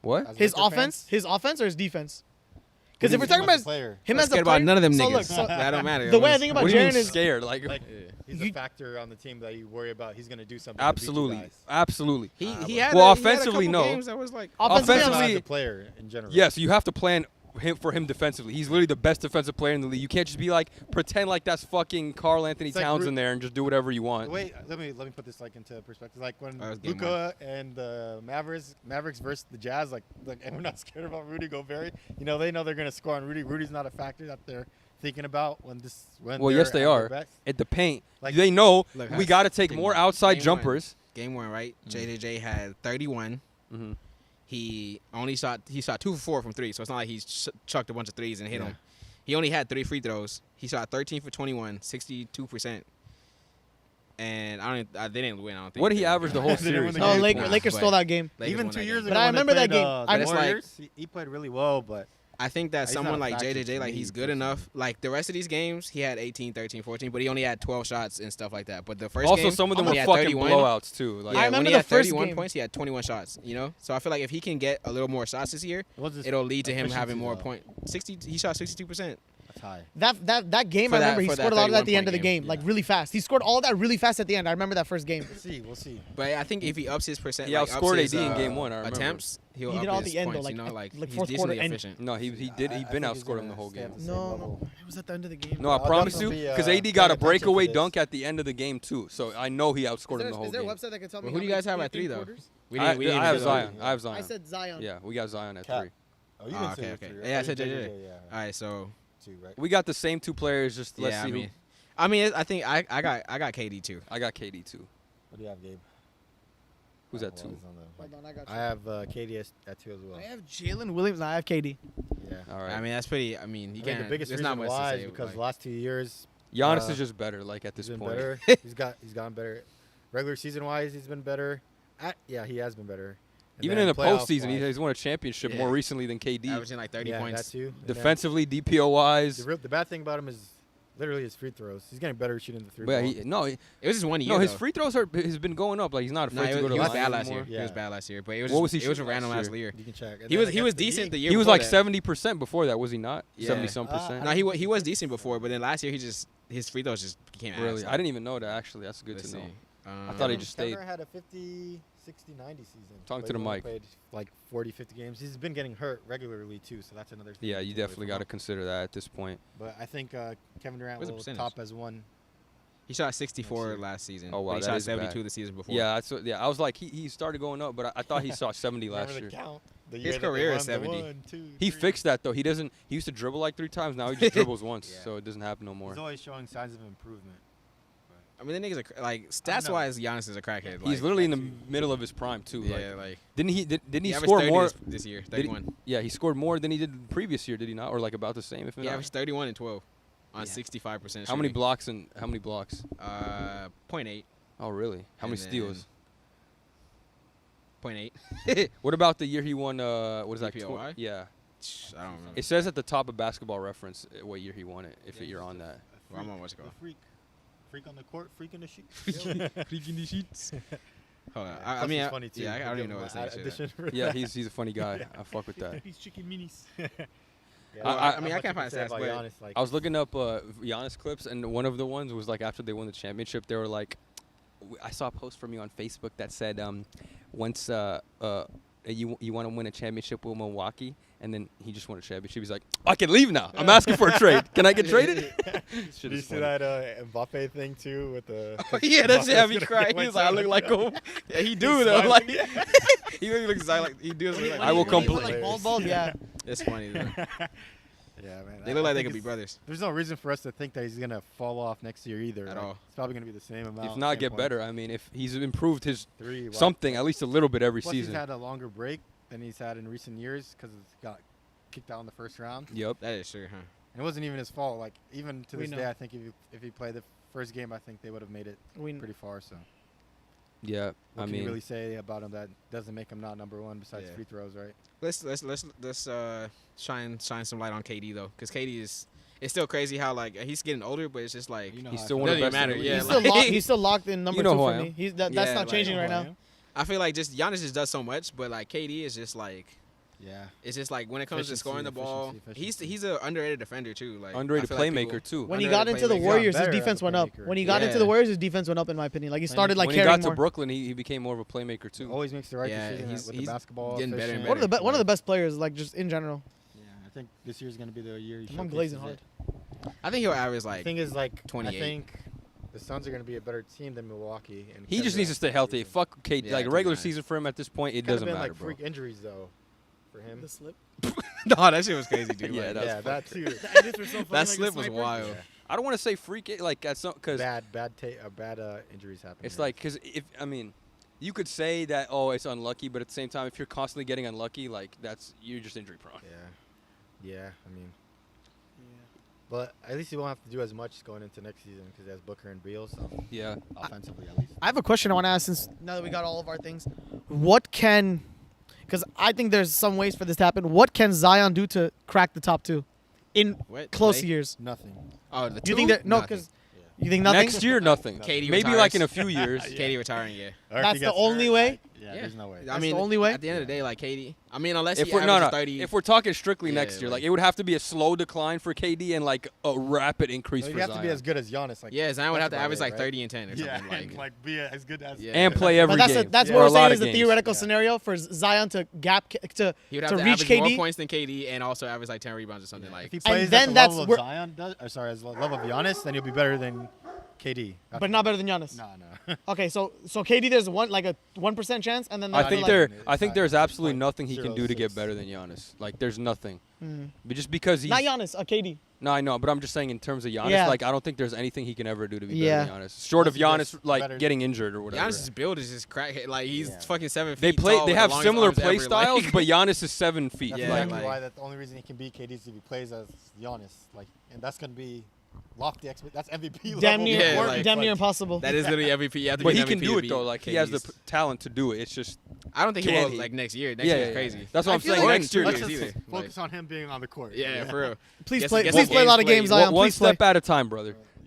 Speaker 2: What?
Speaker 1: As
Speaker 4: His
Speaker 1: Laker
Speaker 4: offense,
Speaker 1: fans?
Speaker 4: or his defense?
Speaker 1: Who
Speaker 4: Because
Speaker 1: do
Speaker 4: if we're
Speaker 1: you
Speaker 4: talking
Speaker 1: think as a
Speaker 4: about
Speaker 1: player,
Speaker 4: him
Speaker 3: Not
Speaker 4: as a
Speaker 3: scared
Speaker 4: player,
Speaker 3: about none of them
Speaker 4: so
Speaker 3: niggas.
Speaker 4: look, so
Speaker 3: That don't matter.
Speaker 4: the way I think about
Speaker 2: What do you
Speaker 4: Jaren
Speaker 2: mean
Speaker 4: is
Speaker 2: scared? Like,
Speaker 1: like
Speaker 3: Yeah.
Speaker 1: he's
Speaker 4: You-
Speaker 1: a factor on the team that you worry about. He's gonna do something. to beat you
Speaker 2: absolutely,
Speaker 1: guys.
Speaker 2: absolutely.
Speaker 3: He
Speaker 1: Well,
Speaker 3: had
Speaker 2: well,
Speaker 3: a, he had a
Speaker 2: offensively,
Speaker 3: couple
Speaker 2: no.
Speaker 3: games that was like
Speaker 4: Offensively,
Speaker 1: Not
Speaker 2: Offensively-
Speaker 1: as a player in general.
Speaker 2: Yes, you have to plan for him defensively. He's literally the best defensive player in the league. You can't just be like pretend like that's fucking Karl Anthony
Speaker 1: It's like
Speaker 2: Towns
Speaker 1: Ru-
Speaker 2: in there and just do whatever you
Speaker 1: The
Speaker 2: want.
Speaker 1: way let me put this like into perspective. Like when
Speaker 3: That was game
Speaker 1: Luka and the Mavericks versus the Jazz, like and we're not scared about Rudy Gobert. You know they know they're gonna score on Rudy. Rudy's not a factor that they're thinking about when
Speaker 2: Well,
Speaker 1: they're
Speaker 2: yes, they
Speaker 1: at
Speaker 2: are.
Speaker 1: their best.
Speaker 2: At the paint,
Speaker 1: Like-
Speaker 2: they know
Speaker 3: Look,
Speaker 2: we got to take
Speaker 3: game
Speaker 2: more
Speaker 3: one.
Speaker 2: outside
Speaker 3: Game
Speaker 2: jumpers.
Speaker 3: game 1, right?
Speaker 1: Mm.
Speaker 3: JJJ had 31.
Speaker 2: Mhm.
Speaker 3: He shot 2 for 4 from 3, so it's not like he's chucked a bunch of threes and hit
Speaker 1: Yeah.
Speaker 3: them. He only had 3 free throws. He shot 13 for 21, 62%. And they didn't win. I don't think.
Speaker 2: What did he
Speaker 3: They-
Speaker 2: average the whole
Speaker 1: They didn't win
Speaker 2: series?
Speaker 1: the
Speaker 4: no,
Speaker 1: game.
Speaker 4: Lakers
Speaker 3: But
Speaker 4: stole that game.
Speaker 3: Lakers
Speaker 1: Even
Speaker 3: won
Speaker 1: 2
Speaker 3: that
Speaker 1: years
Speaker 3: game.
Speaker 1: ago,
Speaker 4: But I
Speaker 1: when they
Speaker 4: remember that
Speaker 1: played,
Speaker 4: game.
Speaker 1: The
Speaker 3: But it's like-
Speaker 1: Warriors, he played really well, but
Speaker 3: I think that
Speaker 1: He's not
Speaker 3: someone
Speaker 1: a
Speaker 3: like
Speaker 1: factor
Speaker 3: JJJ,
Speaker 1: to
Speaker 3: like
Speaker 1: me,
Speaker 3: he's good
Speaker 1: personally.
Speaker 3: enough. Like the rest of these games, he had 18, 13, 14, but he only had 12 shots and stuff like that. But the first
Speaker 2: Also,
Speaker 3: game,
Speaker 2: some of them
Speaker 3: when
Speaker 2: were
Speaker 3: he had
Speaker 2: fucking
Speaker 3: 31,
Speaker 2: blowouts too. Like,
Speaker 3: Yeah,
Speaker 4: I
Speaker 3: when
Speaker 4: remember
Speaker 3: he
Speaker 4: the
Speaker 3: had
Speaker 4: first
Speaker 3: 31
Speaker 4: game.
Speaker 3: points, he had 21 shots. You know, so I feel like if he can get a little more shots this year,
Speaker 1: it was his
Speaker 3: it'll lead to him having
Speaker 1: efficiency,
Speaker 3: more
Speaker 1: though.
Speaker 3: points. He shot 62%.
Speaker 1: That's high.
Speaker 4: That game,
Speaker 3: For
Speaker 4: I
Speaker 3: that-
Speaker 4: remember he
Speaker 3: for
Speaker 4: scored
Speaker 3: that
Speaker 4: a lot of that at the
Speaker 3: 31
Speaker 4: end of the
Speaker 3: point
Speaker 4: game,
Speaker 3: game,
Speaker 4: like
Speaker 1: yeah.
Speaker 4: really fast. He scored all that really fast at the end. I remember that first game.
Speaker 1: We'll see.
Speaker 3: But I think if he ups his percent,
Speaker 2: He
Speaker 3: like,
Speaker 2: outscored
Speaker 3: ups his,
Speaker 2: AD in game 1, I remember.
Speaker 3: attempts, he'll
Speaker 4: He
Speaker 3: up
Speaker 4: did all at
Speaker 3: his
Speaker 4: the end, though,
Speaker 3: points.
Speaker 4: like,
Speaker 3: You know,
Speaker 4: at-
Speaker 3: like
Speaker 4: like
Speaker 3: he's
Speaker 4: fourth
Speaker 3: decently
Speaker 4: quarter end.
Speaker 3: efficient.
Speaker 2: no, he did. He's been outscored him the whole game.
Speaker 4: No, it was at the end of the game.
Speaker 2: No, I
Speaker 1: I'll
Speaker 2: promise you,
Speaker 1: definitely be,
Speaker 2: because
Speaker 1: uh,
Speaker 2: AD got a
Speaker 1: paying attention
Speaker 2: breakaway
Speaker 1: to this.
Speaker 2: dunk at the end of the game too. So I know he outscored him the whole
Speaker 4: Is there a
Speaker 2: game.
Speaker 4: website that can tell me?
Speaker 3: Well, who
Speaker 4: how
Speaker 3: do you guys
Speaker 4: many
Speaker 3: have at 3 though?
Speaker 4: quarters?
Speaker 3: We
Speaker 2: I
Speaker 3: didn't even
Speaker 2: have
Speaker 3: do that.
Speaker 2: Zion. I have Zion.
Speaker 4: I said Zion.
Speaker 2: Yeah, we got Zion at
Speaker 1: Cap.
Speaker 2: 3.
Speaker 1: Oh, you
Speaker 3: Oh,
Speaker 1: didn't say
Speaker 3: okay,
Speaker 1: it
Speaker 3: okay.
Speaker 1: three,
Speaker 3: Yeah, I
Speaker 1: right?
Speaker 3: said
Speaker 1: You
Speaker 3: JJ.
Speaker 1: did,
Speaker 3: All right, so
Speaker 1: 2, right?
Speaker 2: We got the same 2 players. Just let's
Speaker 3: yeah,
Speaker 2: see
Speaker 3: I mean, I think I got KD too.
Speaker 2: who. I got KD too.
Speaker 1: What do you have, Gabe?
Speaker 2: Who's at 2?
Speaker 1: Hold on,
Speaker 4: Hold on, I got you.
Speaker 1: I have KD at 2 as well.
Speaker 4: I have Jalen Williams. I have KD.
Speaker 1: Yeah.
Speaker 2: All right.
Speaker 3: I mean, that's pretty. I mean, you
Speaker 1: I think
Speaker 3: can't.
Speaker 1: the biggest
Speaker 3: there's
Speaker 1: reason
Speaker 3: not much
Speaker 1: why
Speaker 3: to
Speaker 1: is
Speaker 3: say.
Speaker 1: because
Speaker 3: like,
Speaker 1: the last 2 years
Speaker 2: Giannis
Speaker 1: uh,
Speaker 2: is just better. Like at this
Speaker 1: he's been
Speaker 2: point.
Speaker 1: better. He's gotten better. Regular season wise, he's been better. Yeah, he has been better. And
Speaker 2: Even
Speaker 1: then
Speaker 2: in the
Speaker 1: playoff
Speaker 2: postseason,
Speaker 1: wise,
Speaker 2: he's won a championship
Speaker 3: Yeah.
Speaker 2: more recently than KD.
Speaker 3: Averaging like 30 points.
Speaker 1: That too. And then
Speaker 2: Defensively, DPO-wise.
Speaker 1: The bad thing about him is literally his free throws. He's getting better at shooting the three.
Speaker 2: But
Speaker 1: ball.
Speaker 3: It was just 1 year.
Speaker 2: his
Speaker 3: though.
Speaker 2: free throws has been going up. Like, he's not
Speaker 3: No,
Speaker 2: afraid to go to
Speaker 3: he
Speaker 2: the
Speaker 3: was
Speaker 2: line
Speaker 3: bad last
Speaker 2: anymore.
Speaker 3: year. He was
Speaker 1: Yeah.
Speaker 3: bad last year, but it was
Speaker 2: What was
Speaker 3: just,
Speaker 2: he
Speaker 3: it was a
Speaker 2: shooting
Speaker 3: random
Speaker 2: last
Speaker 3: last year.
Speaker 1: You can check. And
Speaker 3: He
Speaker 1: then
Speaker 3: was
Speaker 1: I guess the
Speaker 3: decent
Speaker 1: Heat-
Speaker 3: the year.
Speaker 2: He was
Speaker 3: before
Speaker 2: like
Speaker 3: that.
Speaker 2: 70% before that, was he not?
Speaker 3: Yeah.
Speaker 2: 70-some percent.
Speaker 3: No, he was decent before, but then last year his free throws just became
Speaker 2: Really?
Speaker 3: ass.
Speaker 2: I didn't even know that, actually. That's good
Speaker 3: Let's
Speaker 2: to know.
Speaker 3: see.
Speaker 2: I thought he just
Speaker 1: Kevin
Speaker 2: stayed.
Speaker 1: Durant had a 50, 60, 90 season.
Speaker 2: Talk
Speaker 1: but
Speaker 2: to the
Speaker 1: he's only
Speaker 2: mic.
Speaker 1: Played like 40, 50 games. He's been getting hurt regularly too, so that's another thing.
Speaker 2: Yeah,
Speaker 1: to
Speaker 2: you
Speaker 1: take away
Speaker 2: definitely
Speaker 1: from
Speaker 2: got to
Speaker 1: him.
Speaker 2: consider that at this point.
Speaker 1: But I think Kevin Durant
Speaker 3: What's the
Speaker 1: will
Speaker 3: percentage?
Speaker 1: top as one.
Speaker 3: He shot 64
Speaker 1: Next year.
Speaker 3: last season.
Speaker 2: Oh, wow,
Speaker 3: but he
Speaker 2: that
Speaker 3: shot
Speaker 2: is bad.
Speaker 3: 72 the season before.
Speaker 2: Yeah, I was like, he started going up, but I thought he saw 70
Speaker 1: Never
Speaker 2: last
Speaker 1: the
Speaker 2: year.
Speaker 1: count. The
Speaker 3: His
Speaker 1: year that they
Speaker 3: career is
Speaker 1: won the
Speaker 3: 70.
Speaker 1: 1, 2,
Speaker 2: He
Speaker 1: 3.
Speaker 2: fixed that, though. He used to dribble like 3 times. Now he just dribbles once,
Speaker 1: Yeah.
Speaker 2: so it doesn't happen no more.
Speaker 1: He's always showing signs of improvement.
Speaker 3: I mean, the niggas are like stats wise, Giannis is a crackhead.
Speaker 2: He's
Speaker 3: Like,
Speaker 2: literally in the middle of his prime, too.
Speaker 3: yeah, like
Speaker 2: Didn't he
Speaker 3: averaged
Speaker 2: score
Speaker 3: 30
Speaker 2: more?
Speaker 3: this year.
Speaker 2: Did he-
Speaker 3: 31.
Speaker 2: Yeah, he scored more than he did the previous year, did he not? Or like about the same, if
Speaker 3: He
Speaker 2: not.
Speaker 3: averaged 31 and 12 on
Speaker 1: Yeah.
Speaker 3: 65%.
Speaker 2: How many
Speaker 3: shooting.
Speaker 2: blocks and how many blocks?
Speaker 3: 0.8.
Speaker 2: Oh, really? How
Speaker 3: And
Speaker 2: many steals?
Speaker 3: 0.8.
Speaker 2: What about the year he won? What is that?
Speaker 3: DPOY?
Speaker 2: Yeah.
Speaker 3: I don't remember.
Speaker 2: It says at the top of Basketball Reference what year he won it. If you're on that.
Speaker 3: Well, I'm on what's it called.
Speaker 1: Freak on the court, freak in the sheet.
Speaker 3: Hold on.
Speaker 1: Yeah,
Speaker 3: I
Speaker 1: plus
Speaker 3: mean,
Speaker 1: he's funny too.
Speaker 3: yeah, I
Speaker 1: We'll
Speaker 3: don't
Speaker 1: give
Speaker 3: even know
Speaker 1: him
Speaker 3: what to
Speaker 1: an
Speaker 3: say.
Speaker 1: addition for
Speaker 2: Yeah,
Speaker 1: that.
Speaker 2: he's a funny guy. I fuck with that.
Speaker 4: He's chicken minis.
Speaker 1: Yeah,
Speaker 2: I
Speaker 3: mean, I
Speaker 1: not
Speaker 3: can't
Speaker 1: much
Speaker 3: find
Speaker 1: to say
Speaker 3: stats,
Speaker 1: about
Speaker 3: but
Speaker 1: Giannis, like,
Speaker 2: I was looking up Giannis clips, and one of the ones was like after they won the championship. They were like, I saw a post from you on Facebook that said, once you want to win a championship with Milwaukee, and then he just won a championship. He's like, I can leave now. I'm asking for a trade. Can I get traded? Shit
Speaker 1: Did you
Speaker 2: is
Speaker 1: see
Speaker 2: funny.
Speaker 1: that Mbappe thing too with the?
Speaker 3: Yeah, that's
Speaker 1: Mbappe's
Speaker 3: how he
Speaker 1: gonna
Speaker 3: cried.
Speaker 1: get
Speaker 3: He was like, I look like him. Yeah, he do
Speaker 1: He's
Speaker 3: though.
Speaker 1: smiling.
Speaker 3: Like, he really looks like he does. Look like
Speaker 2: I will
Speaker 4: When he went,
Speaker 2: complain.
Speaker 4: like bald, yeah.
Speaker 3: It's funny. Though.
Speaker 1: Yeah, man.
Speaker 3: They look like they
Speaker 1: think
Speaker 3: could be
Speaker 1: it's-
Speaker 3: brothers
Speaker 1: There's no reason for us to think that he's gonna fall off next year either.
Speaker 3: At
Speaker 1: Like,
Speaker 3: all.
Speaker 1: It's probably gonna be the same amount.
Speaker 2: If not,
Speaker 1: same
Speaker 2: get
Speaker 1: points.
Speaker 2: better. I mean, if he's improved his
Speaker 1: 3. Wow.
Speaker 2: something at least a little bit every
Speaker 1: Plus,
Speaker 2: season.
Speaker 1: he's had a longer break than he's had in recent years because he got kicked out in the first round.
Speaker 2: Yep.
Speaker 3: That is true, huh?
Speaker 1: And it wasn't even his fault. Like even to
Speaker 4: We
Speaker 1: this
Speaker 4: know.
Speaker 1: day, I think if he played the first game, I think they would have made it pretty far. So
Speaker 2: Yeah.
Speaker 1: what
Speaker 2: I
Speaker 1: can
Speaker 2: mean,
Speaker 1: you really say about him that doesn't make him not number one besides
Speaker 3: Yeah.
Speaker 1: free throws, right?
Speaker 3: Let's shine some light on KD though, because KD is. It's still crazy how like he's getting older, but it's just like
Speaker 1: You know
Speaker 2: he's
Speaker 1: how I
Speaker 2: still
Speaker 1: feel.
Speaker 2: one of the
Speaker 3: Doesn't
Speaker 2: best. in
Speaker 3: matter,
Speaker 2: the
Speaker 3: yeah,
Speaker 2: league.
Speaker 4: He's still,
Speaker 3: like-
Speaker 4: he's still locked in number
Speaker 2: You know
Speaker 4: 2
Speaker 2: who
Speaker 4: for
Speaker 2: I
Speaker 4: me.
Speaker 2: am.
Speaker 4: That's
Speaker 3: Yeah,
Speaker 4: not
Speaker 3: like-
Speaker 4: changing right now.
Speaker 3: I feel like just Giannis just does so much, but like KD is just like
Speaker 1: Yeah.
Speaker 3: it's just like when it comes to scoring the ball,
Speaker 1: Efficiency.
Speaker 3: he's an underrated defender too. Like
Speaker 2: Underrated
Speaker 3: I feel like
Speaker 2: playmaker
Speaker 3: people-
Speaker 2: too.
Speaker 4: When he
Speaker 3: Underrated
Speaker 4: got into the
Speaker 3: playmaker.
Speaker 4: Warriors, his
Speaker 1: Better as a
Speaker 4: defense went up.
Speaker 1: playmaker.
Speaker 4: When he got into
Speaker 3: Yeah.
Speaker 4: the Warriors, his defense went up in my opinion. Like he started like
Speaker 2: when he
Speaker 4: caring
Speaker 2: got to
Speaker 4: more.
Speaker 2: Brooklyn, he became more of a playmaker too.
Speaker 1: Always makes the right
Speaker 3: Yeah,
Speaker 1: decision
Speaker 3: he's-
Speaker 1: with
Speaker 3: he's
Speaker 1: the basketball.
Speaker 3: getting better and
Speaker 1: efficient.
Speaker 3: better.
Speaker 4: One of the best players, like just in general.
Speaker 1: Yeah, I think this year's gonna be the year. he
Speaker 4: I'm
Speaker 1: showcases
Speaker 4: glazing
Speaker 1: it.
Speaker 4: hard.
Speaker 3: I think he'll average
Speaker 1: The
Speaker 3: like
Speaker 1: thing is, like,
Speaker 3: 28.
Speaker 1: I think the Suns are gonna be a better team than Milwaukee. And
Speaker 2: He just needs to stay healthy. Fuck KD.
Speaker 3: Yeah,
Speaker 2: like
Speaker 3: to
Speaker 2: regular
Speaker 3: be honest.
Speaker 2: season for him at this point, it
Speaker 1: Could've
Speaker 2: doesn't
Speaker 1: been
Speaker 2: matter,
Speaker 1: like
Speaker 2: bro.
Speaker 1: freak injuries though, for him.
Speaker 4: The slip.
Speaker 3: no, that shit was crazy, dude.
Speaker 2: Yeah,
Speaker 3: Like,
Speaker 2: that was
Speaker 1: Yeah, that too.
Speaker 4: The edits were so funny,
Speaker 3: that
Speaker 4: like the
Speaker 3: slip was
Speaker 4: sniper.
Speaker 3: wild.
Speaker 1: Yeah.
Speaker 2: I don't want to say freak it like at some because
Speaker 1: bad injuries happen.
Speaker 2: it's
Speaker 1: yeah.
Speaker 2: like because if I mean, you could say that it's unlucky, but at the same time, if you're constantly getting unlucky, like you're just injury prone.
Speaker 1: yeah. I mean, but at least he won't have to do as much going into next season because he has Booker and Beal. So
Speaker 2: Yeah.
Speaker 1: offensively, at least.
Speaker 4: I have a question I want to ask since now that we got all of our things. What can, because I think there's some ways for this to happen. What can Zion do to crack the top 2 in
Speaker 3: What?
Speaker 4: close
Speaker 3: Clay?
Speaker 4: years?
Speaker 1: Nothing.
Speaker 3: Oh, the
Speaker 4: Do you think that no? Because you think nothing.
Speaker 2: Next year, nothing.
Speaker 3: KD
Speaker 2: Maybe
Speaker 3: retires.
Speaker 2: like in a few years.
Speaker 3: KD retiring, yeah.
Speaker 1: Or if
Speaker 4: That's
Speaker 1: he
Speaker 4: the
Speaker 1: gets
Speaker 4: only
Speaker 1: hurt,
Speaker 4: way?
Speaker 1: like, yeah, there's no way.
Speaker 3: I
Speaker 4: That's
Speaker 3: mean,
Speaker 4: the only way?
Speaker 3: At the end of the day, like KD. I mean, unless
Speaker 2: If
Speaker 3: he
Speaker 2: we're
Speaker 3: averages
Speaker 2: no,
Speaker 3: 30.
Speaker 2: if we're talking strictly
Speaker 3: Yeah,
Speaker 2: next year, like
Speaker 3: like-
Speaker 2: it would have to be a slow decline for KD and like a rapid increase
Speaker 1: So
Speaker 2: for
Speaker 1: you have
Speaker 2: Zion.
Speaker 1: to be as good as Giannis. Like
Speaker 3: yeah, Zion would
Speaker 1: that's
Speaker 3: have to
Speaker 1: about
Speaker 3: average
Speaker 1: it,
Speaker 3: like
Speaker 1: right?
Speaker 3: 30 and 10 or
Speaker 1: Yeah,
Speaker 3: something.
Speaker 1: and like be as good as.
Speaker 3: Yeah.
Speaker 2: and play every
Speaker 4: But that's
Speaker 2: game.
Speaker 4: that's
Speaker 2: or
Speaker 4: what
Speaker 2: a
Speaker 4: we're
Speaker 2: lot
Speaker 4: saying
Speaker 2: of
Speaker 4: is the
Speaker 2: games.
Speaker 4: theoretical
Speaker 1: Yeah.
Speaker 4: scenario for Zion to
Speaker 3: he would have
Speaker 4: to
Speaker 3: to
Speaker 4: reach
Speaker 3: average more
Speaker 4: KD.
Speaker 3: points than KD and also average like 10 rebounds or something. Like
Speaker 1: If he plays
Speaker 4: then
Speaker 1: at the
Speaker 4: that's
Speaker 1: level of
Speaker 4: where-
Speaker 1: Zion does, or sorry, as the level of Giannis, then he'll be better than KD. That's
Speaker 4: but not better than Giannis.
Speaker 1: No.
Speaker 4: Okay, so KD there's a 1% chance, and then
Speaker 2: I
Speaker 4: the
Speaker 2: think
Speaker 4: other, like,
Speaker 2: I think there's absolutely nothing he can
Speaker 1: 0.06.
Speaker 2: do to get better than Giannis. Like there's nothing.
Speaker 4: Hmm.
Speaker 2: But just because he's
Speaker 4: not Giannis, KD.
Speaker 2: No, I know, but I'm just saying in terms of Giannis,
Speaker 4: Yeah.
Speaker 2: like I don't think there's anything he can ever do to be
Speaker 4: Yeah.
Speaker 2: better than Giannis. Short of
Speaker 1: Unless he
Speaker 2: Giannis
Speaker 1: gets
Speaker 2: like
Speaker 1: better-
Speaker 2: getting injured or whatever.
Speaker 3: Giannis's build is just crack. Like he's
Speaker 1: Yeah.
Speaker 3: fucking 7 feet.
Speaker 2: They play.
Speaker 3: tall
Speaker 2: They
Speaker 3: with the
Speaker 2: have
Speaker 3: longest
Speaker 2: similar
Speaker 3: arms
Speaker 2: play
Speaker 3: ever,
Speaker 2: styles,
Speaker 3: like-
Speaker 2: but Giannis is 7 feet.
Speaker 1: That's
Speaker 3: Yeah,
Speaker 1: exactly
Speaker 3: like-
Speaker 1: why the only reason he can beat KD is if he plays as Giannis. Like, and that's gonna be lofty expect. That's MVP level.
Speaker 4: Damn near,
Speaker 3: Yeah,
Speaker 1: performance,
Speaker 3: like-
Speaker 4: damn near
Speaker 1: like,
Speaker 4: impossible.
Speaker 3: that is literally MVP. You have to
Speaker 2: But
Speaker 3: be
Speaker 2: he
Speaker 3: an
Speaker 2: can
Speaker 3: MVP
Speaker 2: do
Speaker 3: to
Speaker 2: it though.
Speaker 3: beat
Speaker 2: Like he has the
Speaker 3: KD's.
Speaker 2: talent to do it. It's just
Speaker 3: I don't think he
Speaker 2: Can
Speaker 3: will
Speaker 2: he?
Speaker 3: like next year. Next
Speaker 2: Yeah,
Speaker 3: year
Speaker 2: yeah,
Speaker 3: is crazy.
Speaker 2: That's what
Speaker 5: I
Speaker 2: I'm
Speaker 5: feel
Speaker 2: saying.
Speaker 3: like
Speaker 2: Next year,
Speaker 5: Let's
Speaker 3: years
Speaker 5: just
Speaker 3: either.
Speaker 5: focus on him being on the court.
Speaker 3: Yeah, for real.
Speaker 4: Please
Speaker 3: Guess-
Speaker 4: play.
Speaker 3: guess
Speaker 4: Please
Speaker 3: his
Speaker 4: play a lot
Speaker 3: games
Speaker 4: of games,
Speaker 3: played.
Speaker 4: Zion.
Speaker 2: one
Speaker 4: Please play.
Speaker 2: step at a time, brother.